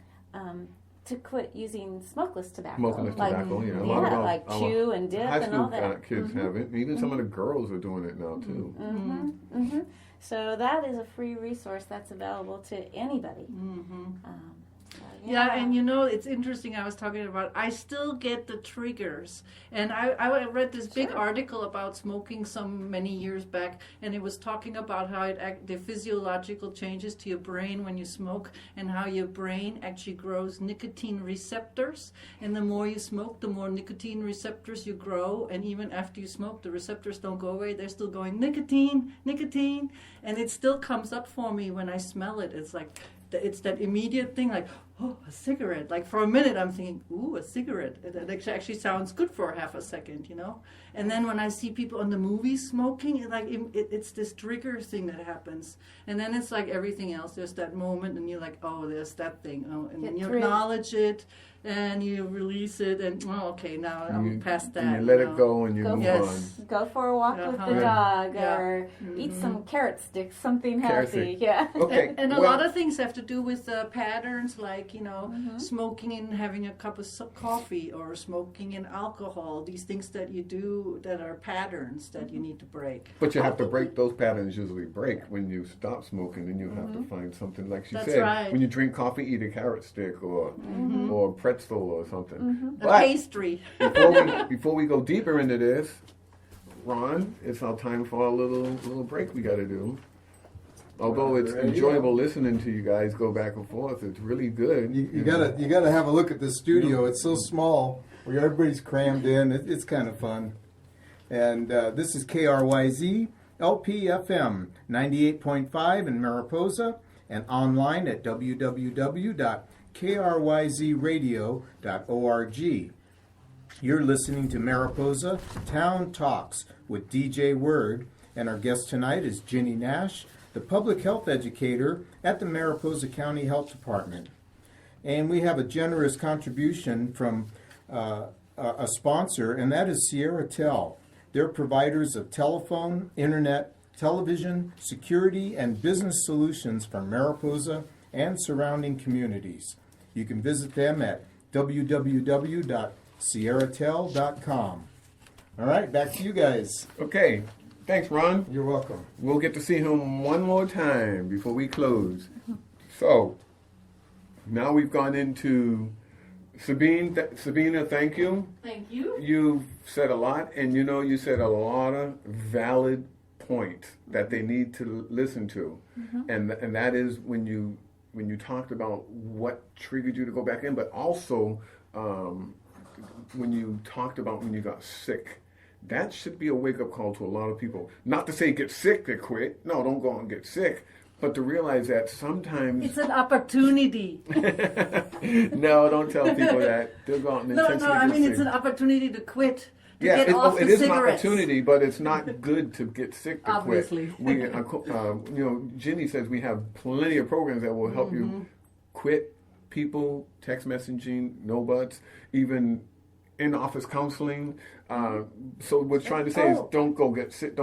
Speaker 3: to quit using smokeless tobacco.
Speaker 2: Smokeless tobacco, yeah. A
Speaker 3: Yeah,
Speaker 2: lot of
Speaker 3: like chew and dip
Speaker 2: high
Speaker 3: and all
Speaker 2: school
Speaker 3: that.
Speaker 2: kids have it. Even some of the girls are doing it now too.
Speaker 3: So that is a free resource that's available to anybody. So,
Speaker 4: Yeah, and you know, it's interesting. I was talking about, I still get the triggers. And I read this big article about smoking some many years back, and it was talking about how the physiological changes to your brain when you smoke, and how your brain actually grows nicotine receptors. And the more you smoke, the more nicotine receptors you grow. And even after you smoke, the receptors don't go away. They're still going, nicotine, nicotine. And it still comes up for me when I smell it. It's like, it's that immediate thing, like, oh, a cigarette. Like for a minute, I'm thinking, ooh, a cigarette. It actually sounds good for half a second, you know. And then when I see people on the movies smoking, it's this trigger thing that happens. And then it's like everything else. There's that moment, and you're like, oh, there's that thing. Oh, and then you acknowledge it, and you release it, and okay, now I'm past that.
Speaker 2: And you let it go, and you move on.
Speaker 3: Go for a walk with the dog, or eat some carrot sticks, something healthy. Yeah.
Speaker 2: Okay.
Speaker 4: And a lot of things have to do with patterns, like, you know, smoking and having a cup of coffee, or smoking and alcohol. These things that you do that are patterns that you need to break.
Speaker 2: But you have to break those patterns. Usually break when you stop smoking, and you have to find something, like she said.
Speaker 4: Right.
Speaker 2: When you drink coffee, eat a carrot stick or pretzel or something.
Speaker 4: A pastry.
Speaker 2: before we go deeper into this, Ron, it's our time for our little break we got to do. Although it's enjoyable listening to you guys go back and forth, it's really good.
Speaker 1: You gotta have a look at the studio. It's so small, where everybody's crammed in. It's kind of fun. And this is KRYZ LPFM 98.5 in Mariposa, and online at www.KRYZradio.org. You're listening to Mariposa Town Talks with DJ Word, and our guest tonight is Ginnie Nash, the public health educator at the Mariposa County Health Department. And we have a generous contribution from a sponsor, and that is Sierra Tel. They're providers of telephone, internet, television, security, and business solutions for Mariposa and surrounding communities. You can visit them at www.sierratel.com. All right, back to you guys.
Speaker 2: Okay. Thanks, Ron.
Speaker 1: You're welcome.
Speaker 2: We'll get to see him one more time before we close. So, now we've gone into Sabina, thank you.
Speaker 4: Thank you.
Speaker 2: You've said a lot, and you said a lot of valid points that they need to listen to. And that is when you talked about what triggered you to go back in, but also when you talked about when you got sick. That should be a wake-up call to a lot of people. Not to say get sick to quit. No, don't go out and get sick. But to realize that sometimes...
Speaker 4: It's an opportunity.
Speaker 2: No, don't tell people that. They'll go out and intentionally
Speaker 4: No, I mean,
Speaker 2: get
Speaker 4: it's
Speaker 2: sick.
Speaker 4: an opportunity to quit. Get off
Speaker 2: it
Speaker 4: the
Speaker 2: is
Speaker 4: cigarettes.
Speaker 2: an opportunity, but it's not good to get sick to
Speaker 4: Obviously.
Speaker 2: quit. Ginnie says we have plenty of programs that will help you quit. People, text messaging, no buts, even in-office counseling. So what's trying to say is don't go get sick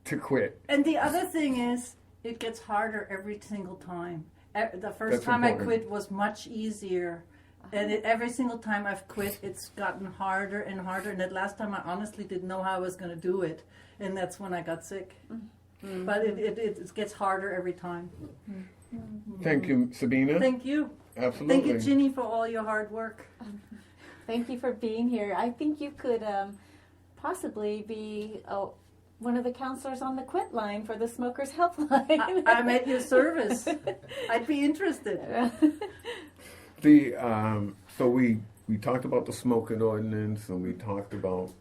Speaker 2: to quit.
Speaker 4: And the other thing is, it gets harder every single time. The first
Speaker 2: That's
Speaker 4: time
Speaker 2: important.
Speaker 4: I quit was much easier. And every single time I've quit, it's gotten harder and harder. And that last time I honestly didn't know how I was going to do it. And that's when I got sick. But it gets harder every time.
Speaker 2: Thank you, Sabina.
Speaker 4: Thank you.
Speaker 2: Absolutely.
Speaker 4: Thank you, Ginnie, for all your hard work.
Speaker 3: Thank you for being here. I think you could possibly be one of the counselors on the quit line for the Smokers Helpline.
Speaker 4: I'm at your service. I'd be interested.
Speaker 2: So we talked about the smoking ordinance, and we talked about,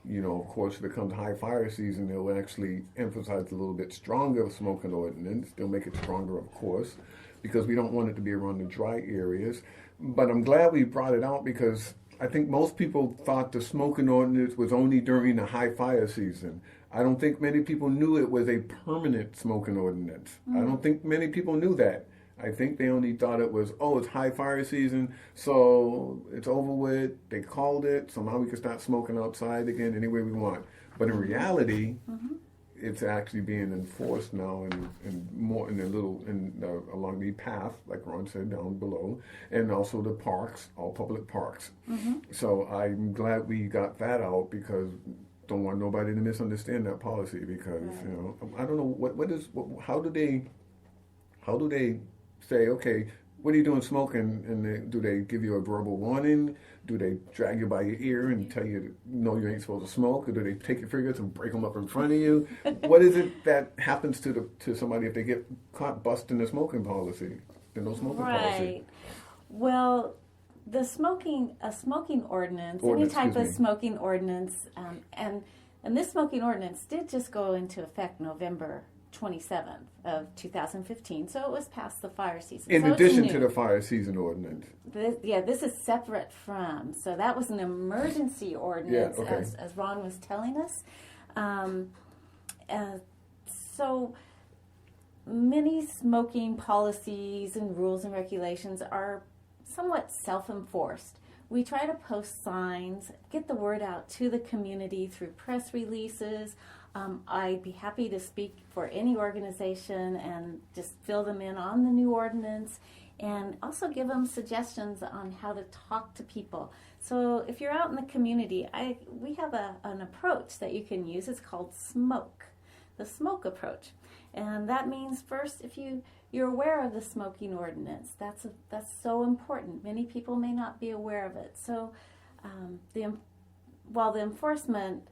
Speaker 2: of course, when it comes to high fire season, they'll actually emphasize a little bit stronger smoking ordinance. They'll make it stronger, of course, because we don't want it to be around the dry areas. But I'm glad we brought it out, because I think most people thought the smoking ordinance was only during the high fire season. I don't think many people knew it was a permanent smoking ordinance. I don't think many people knew that. I think they only thought it was, it's high fire season, so it's over with. They called it, so now we can start smoking outside again any way we want. But in reality, it's actually being enforced now and more in the along the path, like Ron said, down below, and also the parks, all public parks. So I'm glad we got that out, because don't want nobody to misunderstand that policy, because I don't know how do they say, okay, what are you doing smoking? And do they give you a verbal warning? Do they drag you by your ear and tell you, no, you ain't supposed to smoke? Or do they take your fingers and break them up in front of you? What is it that happens to somebody if they get caught busting the smoking policy, the no smoking policy?
Speaker 3: Right. Well, a smoking ordinance, any type of smoking ordinance, and this smoking ordinance did just go into effect November 27th of 2015, so it was past the fire season.
Speaker 2: In addition to the fire season ordinance.
Speaker 3: This is separate from. So that was an emergency ordinance, as Ron was telling us. So many smoking policies and rules and regulations are somewhat self-enforced. We try to post signs, get the word out to the community through press releases. I'd be happy to speak for any organization and just fill them in on the new ordinance, and also give them suggestions on how to talk to people. So if you're out in the community, we have an approach that you can use. It's called SMOKE, the SMOKE approach. And that means, first, if you're aware of the smoking ordinance, that's so important. Many people may not be aware of it. So while the enforcement,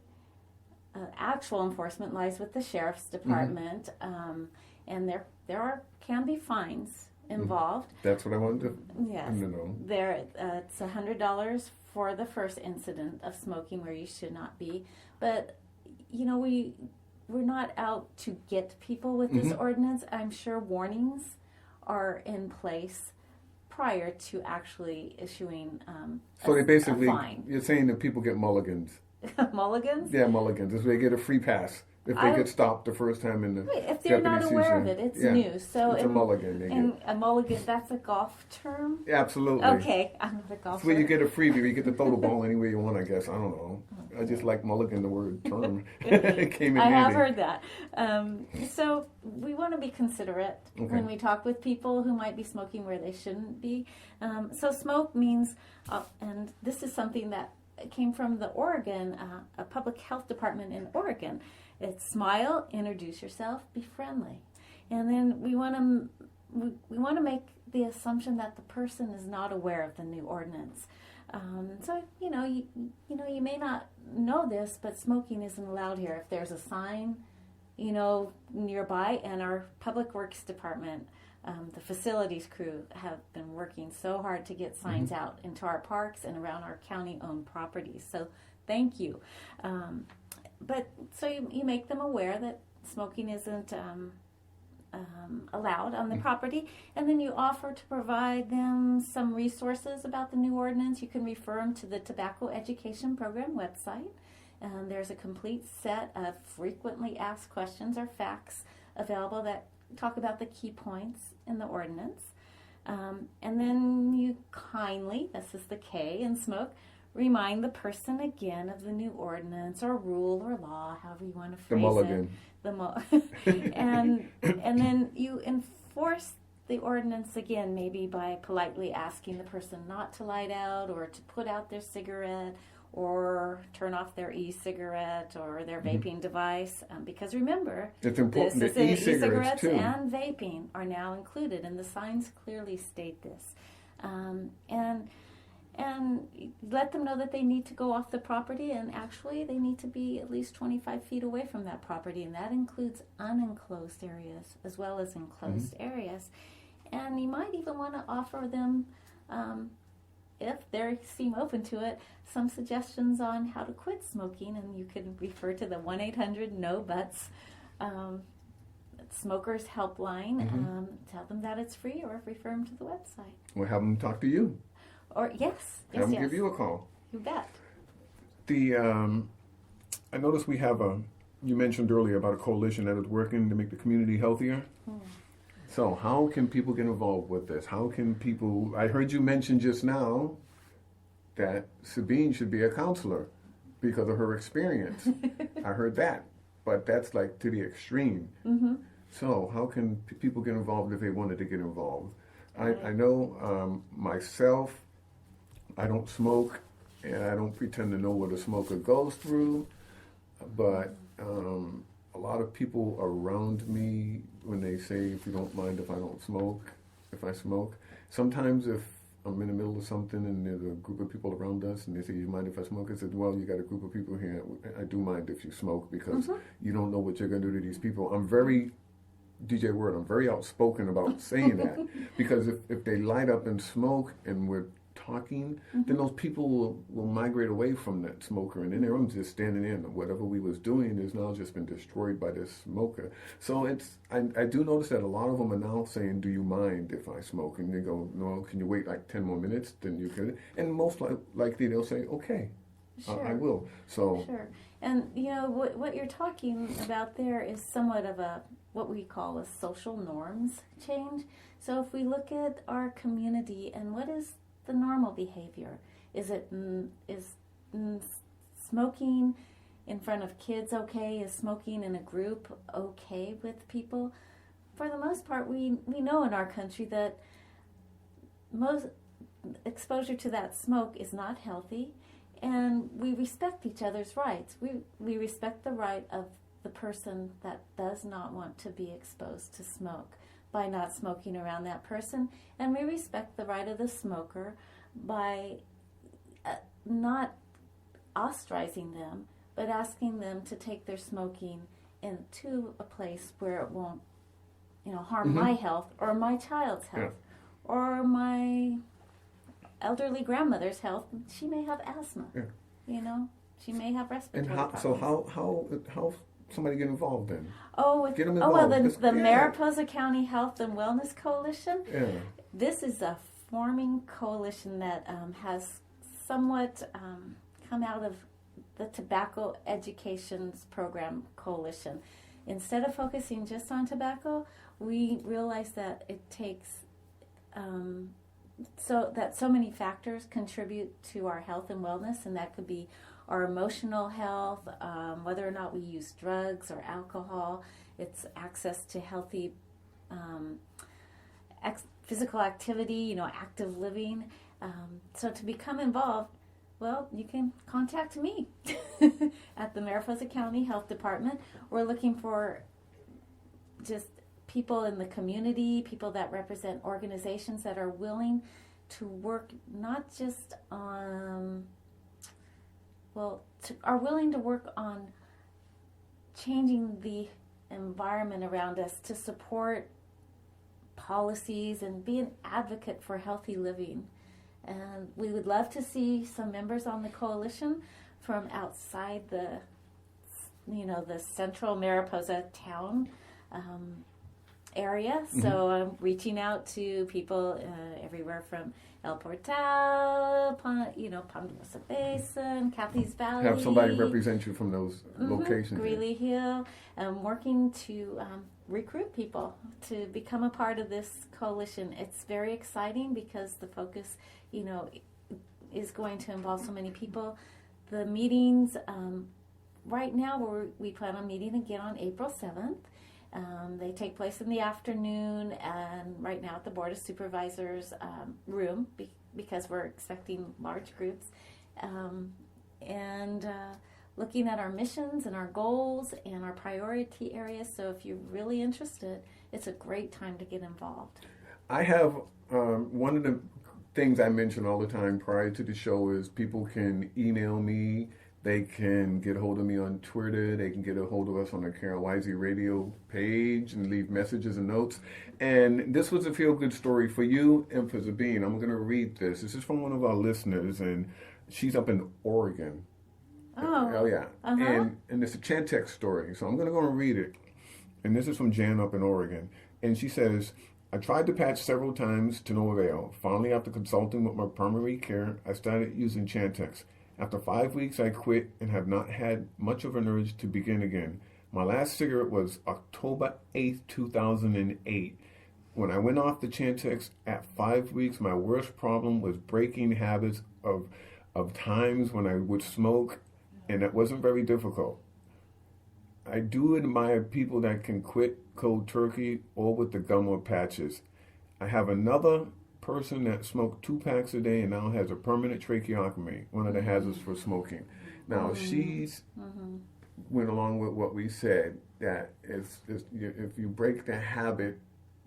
Speaker 3: actual enforcement lies with the sheriff's department, and there can be fines involved.
Speaker 2: That's what I wanted to know.
Speaker 3: It's $100 for the first incident of smoking where you should not be. But we're not out to get people with this ordinance. I'm sure warnings are in place prior to actually issuing
Speaker 2: so they basically,
Speaker 3: a fine.
Speaker 2: You're saying that people get mulligans.
Speaker 3: Mulligans?
Speaker 2: Yeah, mulligans. This way they get a free pass if they get stopped the first time in the
Speaker 3: if they're not aware of it, it's new. So
Speaker 2: it's a mulligan.
Speaker 3: A mulligan, that's a golf term?
Speaker 2: Yeah, absolutely.
Speaker 3: Okay, I'm not a golfer.
Speaker 2: That's where you get a freebie. You get to throw the ball any way you want, I guess. I don't know. I just like mulligan, the word term. It came in handy.
Speaker 3: I have heard that. So we want to be considerate when we talk with people who might be smoking where they shouldn't be. So smoke means, and this is something that came from the Oregon, a public health department in Oregon. It's smile, introduce yourself, be friendly. And then we want to make the assumption that the person is not aware of the new ordinance. So you may not know this, but smoking isn't allowed here. If there's a sign, nearby, and our public works department, the facilities crew have been working so hard to get signs out into our parks and around our county-owned properties. So thank you. But so you make them aware that smoking isn't allowed on the property, and then you offer to provide them some resources about the new ordinance. You can refer them to the Tobacco Education Program website. There's a complete set of frequently asked questions or facts available that talk about the key points in the ordinance. And then you kindly, this is the K in smoke, remind the person again of the new ordinance or rule or law, however you want to phrase it. And then you enforce the ordinance again, maybe by politely asking the person not to light out or to put out their cigarette or turn off their e-cigarette or their vaping device. Because remember,
Speaker 2: it's important that
Speaker 3: e-cigarettes
Speaker 2: too.
Speaker 3: And vaping are now included, and the signs clearly state this. And let them know that they need to go off the property, and actually they need to be at least 25 feet away from that property, and that includes unenclosed areas as well as enclosed areas. And you might even want to offer them, if they seem open to it, some suggestions on how to quit smoking, and you can refer to the 1-800-NO-BUTS Smokers Helpline. Tell them that it's free, or refer them to the website.
Speaker 2: We'll have them talk to you.
Speaker 3: Or yes.
Speaker 2: Have them give you a call.
Speaker 3: You bet.
Speaker 2: I noticed we have you mentioned earlier about a coalition that is working to make the community healthier. So how can people get involved with this? How can people, I heard you mention just now that Sabine should be a counselor because of her experience. I heard that. but that's like to the extreme.
Speaker 3: Mm-hmm.
Speaker 2: So how can people get involved if they wanted to get involved?
Speaker 3: Right.
Speaker 2: I know myself, I don't smoke, and I don't pretend to know what a smoker goes through, but a lot of people around me, when they say, if you don't mind if I don't smoke, if I smoke, sometimes if I'm in the middle of something and there's a group of people around us and they say, you mind if I smoke? I said, well, you got a group of people here. I do mind if you smoke because you don't know what you're going to do to these people. I'm very, DJ Word, I'm very outspoken about saying that because if they light up and smoke and we're talking, then those people will migrate away from that smoker, and then I'm just standing in. Whatever we was doing is now just been destroyed by this smoker. So I do notice that a lot of them are now saying, do you mind if I smoke? And they go, no, can you wait like 10 more minutes? Then you can. And most likely they'll say, okay,
Speaker 3: Sure.
Speaker 2: I will. So
Speaker 3: Sure. And you know what you're talking about there is somewhat of a what we call a social norms change. So if we look at our community and what is the normal behavior, is smoking in front of kids okay? Is smoking in a group okay with people? For the most part, we know in our country that most exposure to that smoke is not healthy, and we respect each other's rights. We respect the right of the person that does not want to be exposed to smoke by not smoking around that person, and we respect the right of the smoker by not ostracizing them, but asking them to take their smoking into a place where it won't, harm my health or my child's health or my elderly grandmother's health. She may have asthma. She may have respiratory problems.
Speaker 2: So how somebody get involved then?
Speaker 3: Get
Speaker 2: them
Speaker 3: involved. The Mariposa County Health and Wellness Coalition.
Speaker 2: Yeah.
Speaker 3: This is a forming coalition that has somewhat come out of the Tobacco Educations Program Coalition. Instead of focusing just on tobacco, we realize that it takes so many factors contribute to our health and wellness, and that could be our emotional health, whether or not we use drugs or alcohol. It's access to healthy physical activity, active living. So to become involved, well, you can contact me at the Mariposa County Health Department. We're looking for just people in the community, people that represent organizations that are willing to work not just on, are willing to work on changing the environment around us to support policies and be an advocate for healthy living. And we would love to see some members on the coalition from outside the central Mariposa town area. So I'm reaching out to people everywhere from El Portal, Ponderosa Basin, Cathy's Valley.
Speaker 2: Have somebody represent you from those locations.
Speaker 3: Greeley Hill. I'm working to recruit people to become a part of this coalition. It's very exciting because the focus, is going to involve so many people. The meetings, right now we plan on meeting again on April 7th. They take place in the afternoon, and right now at the Board of Supervisors room because we're expecting large groups. And looking at our missions and our goals and our priority areas. So if you're really interested, it's a great time to get involved.
Speaker 2: I have one of the things I mention all the time prior to the show is people can email me. They can get a hold of me on Twitter. They can get a hold of us on the KRYZ radio page and leave messages and notes. And this was a feel-good story for you and for Zabine. I'm going to read this. This is from one of our listeners, and she's up in Oregon. Oh yeah. And it's a Chantex story. So I'm going to go and read it. And this is from Jan up in Oregon. And she says, I tried the patch several times to no avail. Finally, after consulting with my primary care, I started using Chantex. After 5 weeks, I quit and have not had much of an urge to begin again. My last cigarette was October 8th, 2008. When I went off the Chantex at 5 weeks, my worst problem was breaking habits of times when I would smoke, and that wasn't very difficult. I do admire people that can quit cold turkey or with the gum or patches. I have another person that smoked 2 packs a day and now has a permanent tracheotomy, one of the hazards for smoking. Now, she's went along with what we said, that if you break the habit,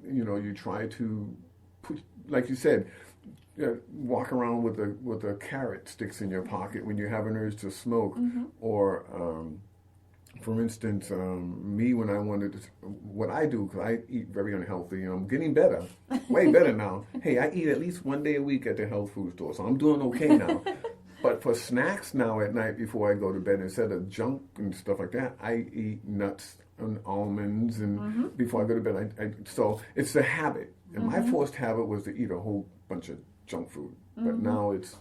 Speaker 2: you try to put, like you said, walk around with a carrot sticks in your pocket when you have an urge to smoke, or for instance, me, when I wanted to, what I do, because I eat very unhealthy, and I'm getting better, way better now. Hey, I eat at least 1 day a week at the health food store, so I'm doing okay now. But for snacks now at night before I go to bed, instead of junk and stuff like that, I eat nuts and almonds, and before I go to bed, so it's a habit. And my forced habit was to eat a whole bunch of junk food. But now it's,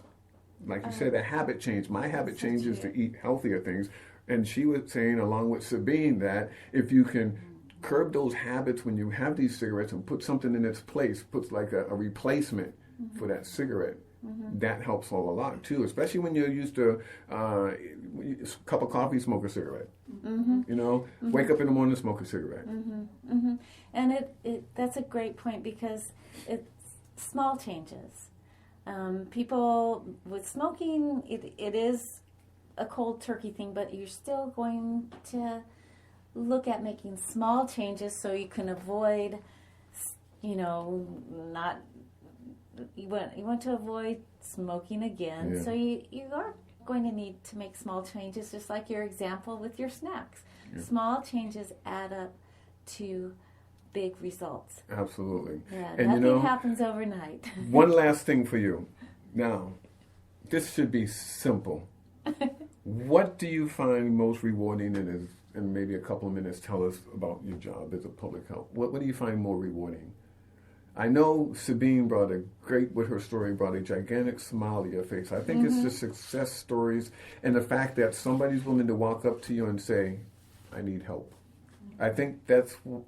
Speaker 2: like you said, a habit change. My habit change is to eat healthier things. And she was saying, along with Sabine, that if you can curb those habits when you have these cigarettes and put something in its place, puts like a replacement for that cigarette, that helps all a lot too, especially when you're used to a cup of coffee, smoke a cigarette. Wake up in the morning, smoke a cigarette.
Speaker 3: And that's a great point, because it's small changes. People with smoking, it is a cold turkey thing, but you're still going to look at making small changes so you can avoid, not, you want to avoid smoking again.
Speaker 2: Yeah.
Speaker 3: So you are going to need to make small changes, just like your example with your snacks.
Speaker 2: Yeah.
Speaker 3: Small changes add up to big results.
Speaker 2: Absolutely.
Speaker 3: Yeah,
Speaker 2: And
Speaker 3: nothing happens overnight.
Speaker 2: one last thing for you. Now, this should be simple. What do you find most rewarding in maybe a couple of minutes, tell us about your job as a public health. What do you find more rewarding? I know Sabine with her story, brought a gigantic smile to your face. I think it's the success stories and the fact that somebody's willing to walk up to you and say, I need help. I think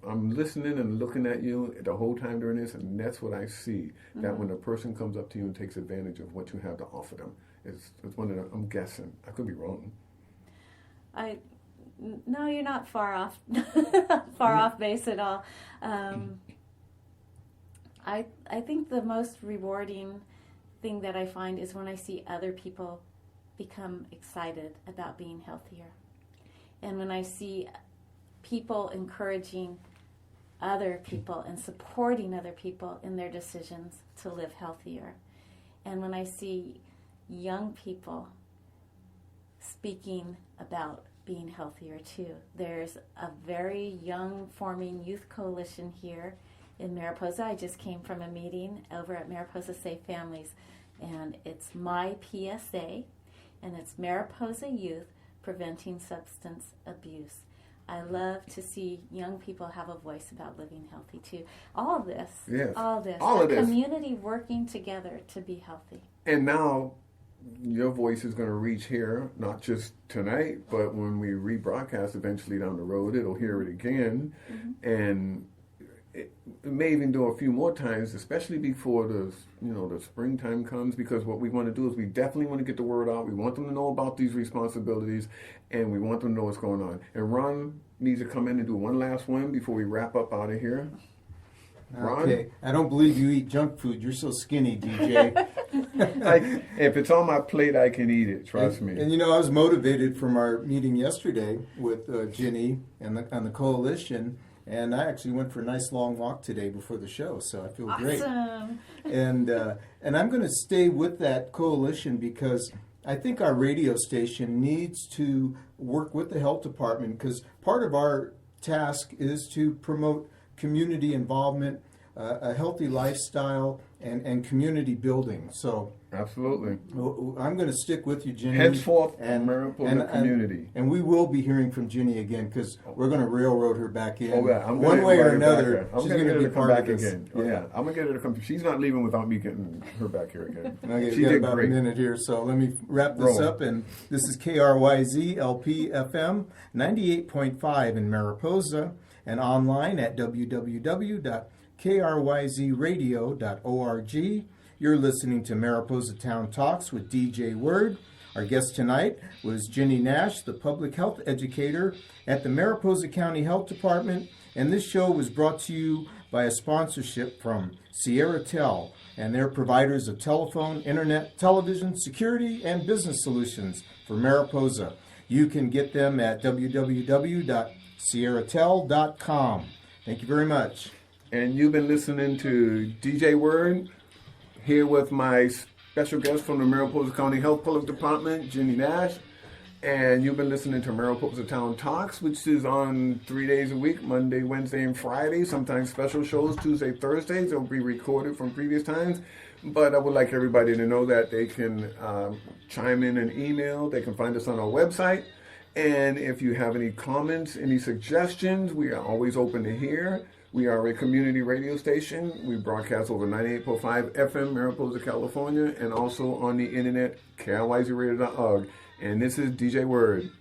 Speaker 2: I'm listening and looking at you the whole time during this, and that's what I see, that when a person comes up to you and takes advantage of what you have to offer them, it's one of the, I'm guessing, I could be wrong.
Speaker 3: No, you're not far off, off base at all. I think the most rewarding thing that I find is when I see other people become excited about being healthier. And when I see people encouraging other people and supporting other people in their decisions to live healthier. And when I see young people speaking about being healthier too. There's a very young forming youth coalition here in Mariposa. I just came from a meeting over at Mariposa Safe Families, and it's my PSA, and it's Mariposa Youth Preventing Substance Abuse. I love to see young people have a voice about living healthy too. All this, community working together to be healthy.
Speaker 2: And now your voice is going to reach here, not just tonight, but when we rebroadcast eventually down the road, it'll hear it again. And it may even do a few more times, especially before the springtime comes, because what we want to do is we definitely want to get the word out. We want them to know about these responsibilities, and we want them to know what's going on. And Ron needs to come in and do one last one before we wrap up out of here. Ron?
Speaker 1: Okay, I don't believe you eat junk food. You're so skinny, DJ.
Speaker 2: If it's on my plate, I can eat it. Trust me.
Speaker 1: And I was motivated from our meeting yesterday with Ginnie and the coalition. And I actually went for a nice long walk today before the show, so I feel great.
Speaker 3: Awesome.
Speaker 1: And I'm going to stay with that coalition because I think our radio station needs to work with the health department, because part of our task is to promote community involvement, a healthy lifestyle, and community building. So
Speaker 2: absolutely,
Speaker 1: I'm going to stick with you, Ginnie.
Speaker 2: Henceforth, and Mariposa community.
Speaker 1: And we will be hearing from Ginnie again, because we're going to railroad her back in.
Speaker 2: Oh, yeah.
Speaker 1: One way or another, she's going to be part of this.
Speaker 2: Again. Oh, yeah. I'm going to get her to come. She's not leaving without me getting her back here again.
Speaker 1: Okay,
Speaker 2: she
Speaker 1: we got
Speaker 2: did
Speaker 1: about
Speaker 2: great.
Speaker 1: a minute here, so let me wrap this up. And this is KRYZ LP FM 98.5 in Mariposa, and online at www.KRYZradio.org. You're listening to Mariposa Town Talks with DJ Word. Our guest tonight was Ginnie Nash, the public health educator at the Mariposa County Health Department, and this show was brought to you by a sponsorship from Sierra Tel and their providers of telephone, internet, television, security, and business solutions for Mariposa. You can get them at www.sierratel.com. Thank you very much.
Speaker 2: And you've been listening to DJ Word, here with my special guest from the Mariposa County Health Department, Ginnie Nash. And you've been listening to Mariposa Town Talks, which is on 3 days a week, Monday, Wednesday, and Friday. Sometimes special shows, Tuesday, Thursdays. They'll be recorded from previous times. But I would like everybody to know that they can chime in an email. They can find us on our website. And if you have any comments, any suggestions, we are always open to hear. We are a community radio station. We broadcast over 98.5 FM, Mariposa, California, and also on the internet, KRYZradio.org. And this is DJ Word.